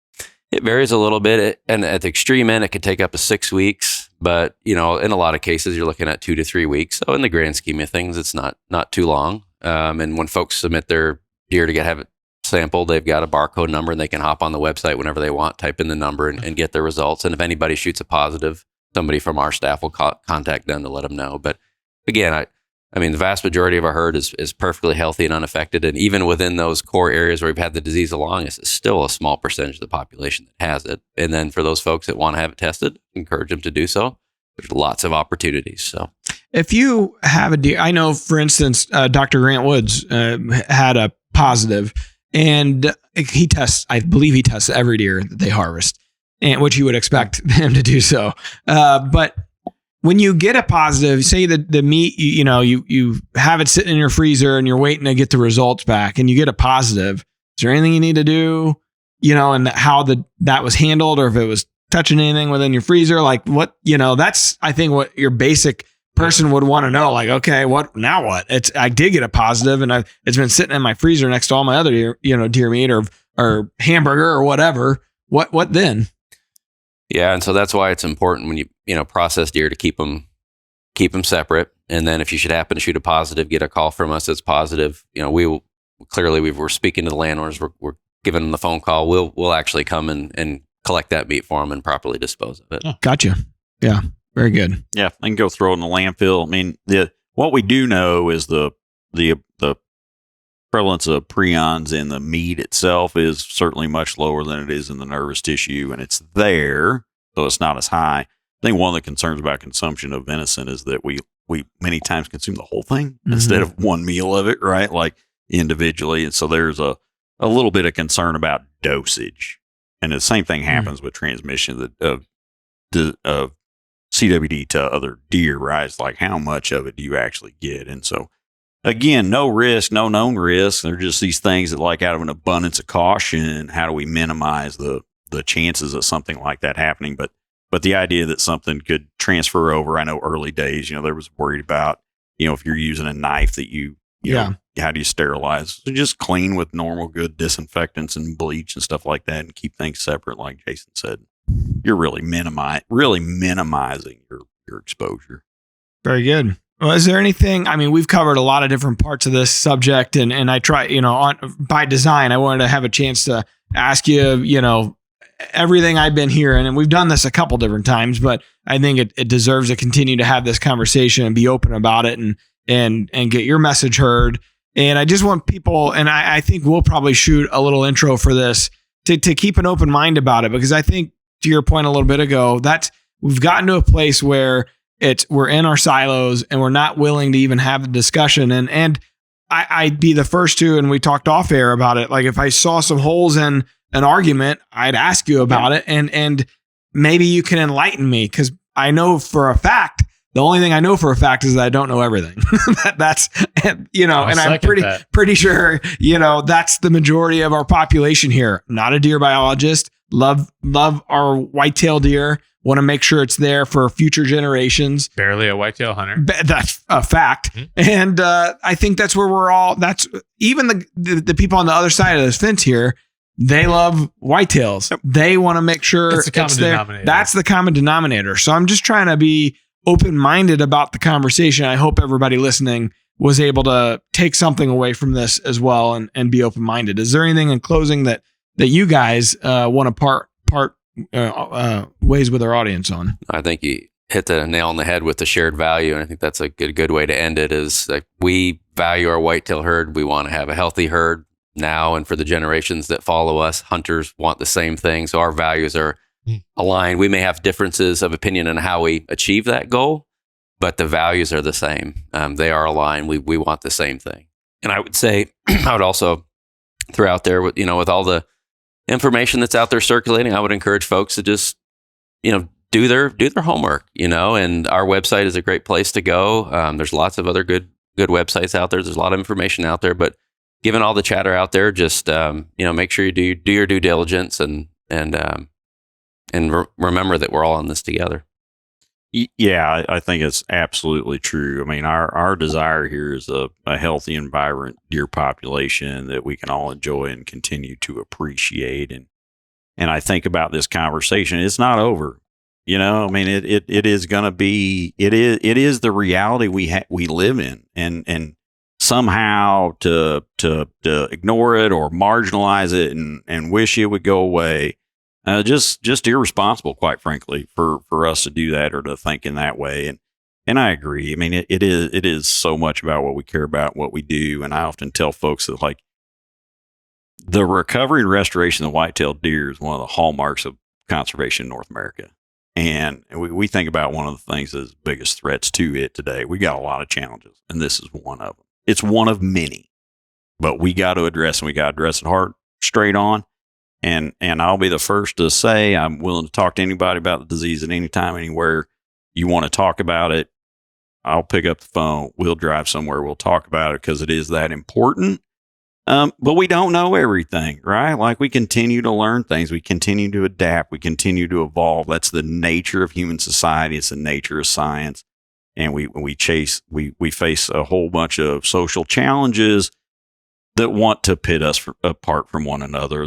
It varies a little bit, and at the extreme end, it could take up to 6 weeks. But in a lot of cases, you're looking at 2 to 3 weeks. So in the grand scheme of things, it's not too long. And when folks submit their deer to have it sampled, they've got a barcode number, and they can hop on the website whenever they want, type in the number, and get their results. And if anybody shoots a positive, somebody from our staff will contact them to let them know. But again, I mean, the vast majority of our herd is perfectly healthy and unaffected. And even within those core areas where we've had the disease along, it's still a small percentage of the population that has it. And then for those folks that want to have it tested, encourage them to do so. There's lots of opportunities. So if you have a deer, I know, for instance, Dr. Grant Woods had a positive, and I believe he tests every deer that they harvest, and which you would expect him to do so. But when you get a positive, say that the meat, you have it sitting in your freezer and you're waiting to get the results back, and you get a positive, is there anything you need to do, and how that was handled, or if it was touching anything within your freezer, like what, that's, I think, what your basic person would want to know. Like, okay, what I did get a positive, and it's been sitting in my freezer next to all my other deer meat or hamburger or whatever. What then? Yeah, and so that's why it's important when you process deer to keep them separate. And then if you should happen to shoot a positive, get a call from us that's positive. We're speaking to the landowners. We're giving them the phone call. We'll actually come and collect that meat for them and properly dispose of it. Oh, gotcha. Yeah, very good. Yeah, I can go throw it in the landfill. I mean, what we do know is the prevalence of prions in the meat itself is certainly much lower than it is in the nervous tissue, and it's there, so it's not as high. I think one of the concerns about consumption of venison is that we many times consume the whole thing instead of one meal of it, right? Like individually. And so there's a little bit of concern about dosage. And the same thing happens with transmission of CWD to other deer, right? It's like, how much of it do you actually get? And so, again, no risk, no known risk. They're just these things that, like, out of an abundance of caution, how do we minimize the chances of something like that happening? But the idea that something could transfer over, I know early days, there was worried about, if you're using a knife that you know, how do you sterilize? So just clean with normal good disinfectants and bleach and stuff like that, and keep things separate, like Jason said. you're really minimizing your exposure. Very good. Well, is there anything, I mean, we've covered a lot of different parts of this subject, and I try, by design, I wanted to have a chance to ask you, everything I've been hearing, and we've done this a couple different times, but I think it deserves to continue to have this conversation and be open about it and get your message heard. And I just want people, and I think we'll probably shoot a little intro for this to keep an open mind about it, because I think, to your point a little bit ago, we've gotten to a place where we're in our silos and we're not willing to even have the discussion. And I'd be the first to, and we talked off air about it. Like if I saw some holes in an argument, I'd ask you about it, and maybe you can enlighten me, because I know for a fact, the only thing I know for a fact is that I don't know everything. That's and I'm pretty sure, that's the majority of our population here. Not a deer biologist. Love our whitetail deer. Want to make sure it's there for future generations. Barely a whitetail hunter. That's a fact. Mm-hmm. And I think that's where that's even the people on the other side of this fence here, they love whitetails. Yep. They want to make sure it's there. That's the common denominator. So I'm just trying to be open-minded about the conversation. I hope everybody listening was able to take something away from this as well and be open-minded. Is there anything in closing that you guys want to part ways with our audience on? I think you hit the nail on the head with the shared value, and I think that's a good way to end it. Is like, we value our whitetail herd. We want to have a healthy herd now and for the generations that follow us. Hunters want the same thing, so our values are aligned. We may have differences of opinion on how we achieve that goal, but the values are the same. They are aligned. We want the same thing. And I would say, I would also throw out there with all the information that's out there circulating, I would encourage folks to just, do their homework, and our website is a great place to go. There's lots of other good websites out there. There's a lot of information out there, but given all the chatter out there, just, make sure you do your due diligence and remember that we're all in this together. Yeah, I think it's absolutely true. I mean, our desire here is a healthy and vibrant deer population that we can all enjoy and continue to appreciate. And I think about this conversation, it's not over. I mean, it is going to be, it is the reality we live in, and somehow to ignore it or marginalize it and wish it would go away. Just irresponsible, quite frankly, for us to do that or to think in that way. And I agree. I mean, it is so much about what we care about, what we do. And I often tell folks that, like, the recovery and restoration of white-tailed deer is one of the hallmarks of conservation in North America. And we think about one of the things that's biggest threats to it today. We got a lot of challenges, and this is one of them. It's one of many, but we got to address, and we got to address it hard, straight on. And I'll be the first to say I'm willing to talk to anybody about the disease at any time, anywhere you want to talk about it. I'll pick up the phone. We'll drive somewhere. We'll talk about it because it is that important. But we don't know everything, right? Like, we continue to learn things. We continue to adapt. We continue to evolve. That's the nature of human society. It's the nature of science. And we face a whole bunch of social challenges that want to pit us apart from one another,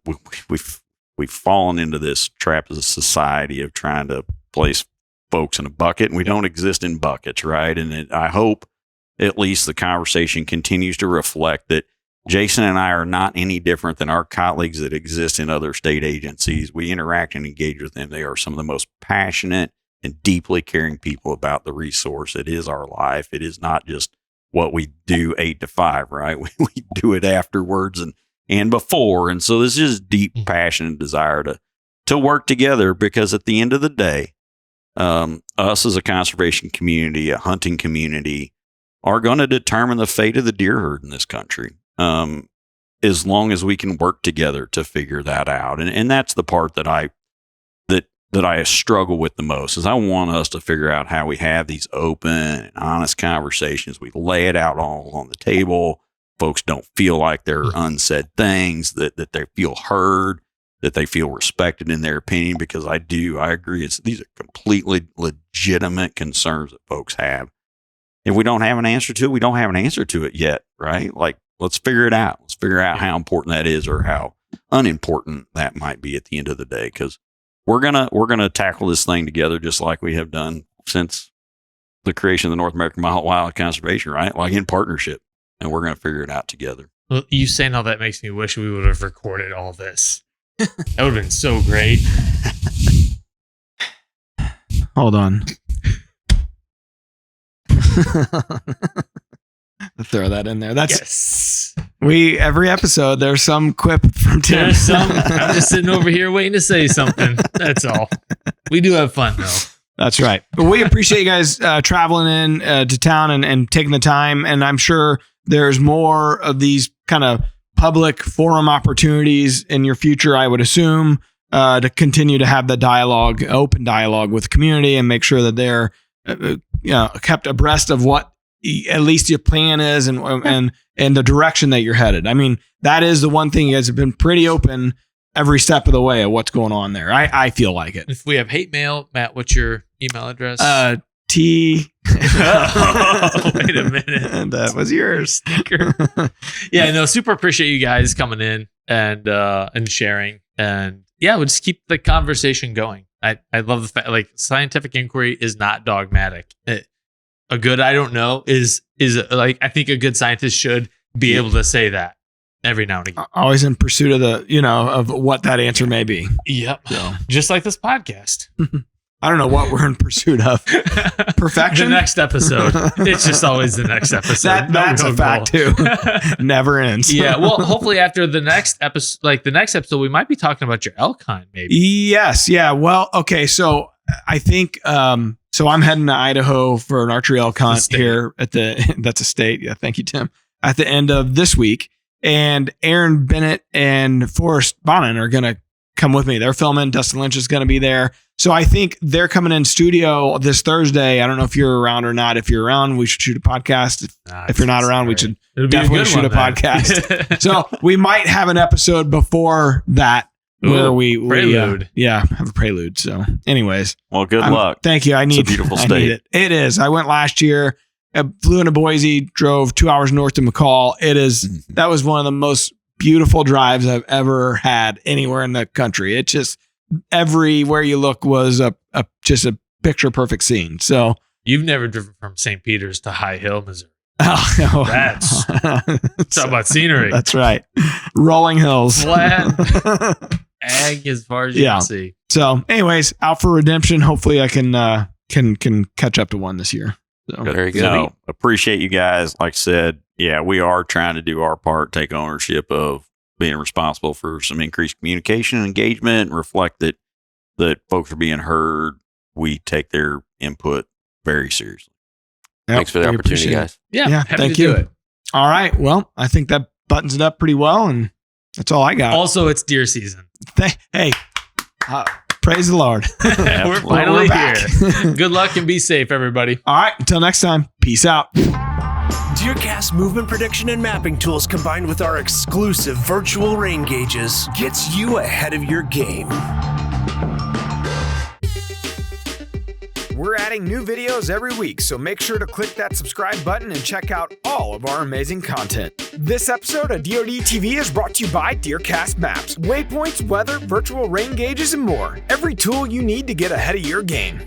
we've fallen into this trap as a society of trying to place folks in a bucket, and we don't exist in buckets, right? And I hope at least the conversation continues to reflect that Jason and I are not any different than our colleagues that exist in other state agencies. We interact and engage with them. They are some of the most passionate and deeply caring people about the resource. It is our life. It is not just what we do 8 to 5, right? We do it afterwards and before. And so this is deep passion and desire to work together, because at the end of the day, us as a conservation community, a hunting community, are going to determine the fate of the deer herd in this country. As long as we can work together to figure that out. And that's the part that I struggle with the most, is I want us to figure out how we have these open and honest conversations. We lay it out all on the table. Folks don't feel like there are unsaid things, that they feel heard, that they feel respected in their opinion, because I agree. These are completely legitimate concerns that folks have. If we don't have an answer to it, we don't have an answer to it yet, right? Like, let's figure it out. Let's figure out how important that is, or how unimportant that might be at the end of the day, because we're gonna tackle this thing together, just like we have done since the creation of the North American Wildlife Conservation, right? Like in partnership, and we're gonna figure it out together. Well, you saying all that makes me wish we would have recorded all this. That would have been so great. Hold on. Throw that in there. That's Yes. every episode there's some quip from Tim. There's some. I'm just sitting over here waiting to say something. That's all. We do have fun though. That's right. But we appreciate you guys traveling in to town and taking the time. And I'm sure there's more of these kind of public forum opportunities in your future, I would assume, to continue to have the dialogue, open dialogue with the community, and make sure that they're kept abreast of what at least your plan is and the direction that you're headed. I mean, that is the one thing you guys have been pretty open every step of the way of what's going on there. I feel like it. If we have hate mail, Matt, what's your email address? T. Oh, wait a minute. That was yours. Sticker. Yeah, no, super appreciate you guys coming in and sharing. And yeah, we'll just keep the conversation going. I love the fact, like, scientific inquiry is not dogmatic. A good I don't know is like, I think a good scientist should be able to say that every now and again. Always in pursuit of of what that answer may be. Yep. So. Just like this podcast. I don't know what we're in pursuit of. Perfection? The next episode. It's just always the next episode. That's a fact too. Never ends. Yeah. Well, hopefully after the next episode, we might be talking about your elk hunt, maybe. Yes. Yeah. Well, okay. So I think, so I'm heading to Idaho for an archery elk hunt here that's a state. Yeah. Thank you, Tim. At the end of this week. And Aaron Bennett and Forrest Bonin are going to come with me. They're filming. Dustin Lynch is going to be there. So I think they're coming in studio this Thursday. I don't know if you're around or not. If you're around, we should shoot a podcast. If you're not around, we should definitely shoot a podcast. So we might have an episode before that where we prelude. Have a prelude. So anyways. Well, good luck. Thank you. It's a beautiful state. I need it. It is. I went last year. I flew into Boise, drove 2 hours north to McCall. That was one of the most beautiful drives I've ever had anywhere in the country. It just, everywhere you look was just a picture perfect scene. So you've never driven from St. Peter's to High Hill, Missouri. Oh, no. That's talk about scenery. That's right. Rolling hills. Flat. Ag as far as you can see. So anyways, out for redemption. Hopefully I can catch up to one this year. So very good. No, appreciate you guys. Like I said, yeah, we are trying to do our part, take ownership of being responsible for some increased communication and engagement, and reflect that folks are being heard. We take their input very seriously. Yep, thanks for the opportunity, guys. Yeah, thank you. Do it. All right. Well, I think that buttons it up pretty well, and that's all I got. Also, it's deer season. Hey, praise the Lord. We're finally here. Good luck and be safe, everybody. All right. Until next time. Peace out. DeerCast movement prediction and mapping tools combined with our exclusive virtual rain gauges gets you ahead of your game. We're adding new videos every week, so make sure to click that subscribe button and check out all of our amazing content. This episode of DoD TV is brought to you by DeerCast Maps, waypoints, weather, virtual rain gauges, and more. Every tool you need to get ahead of your game.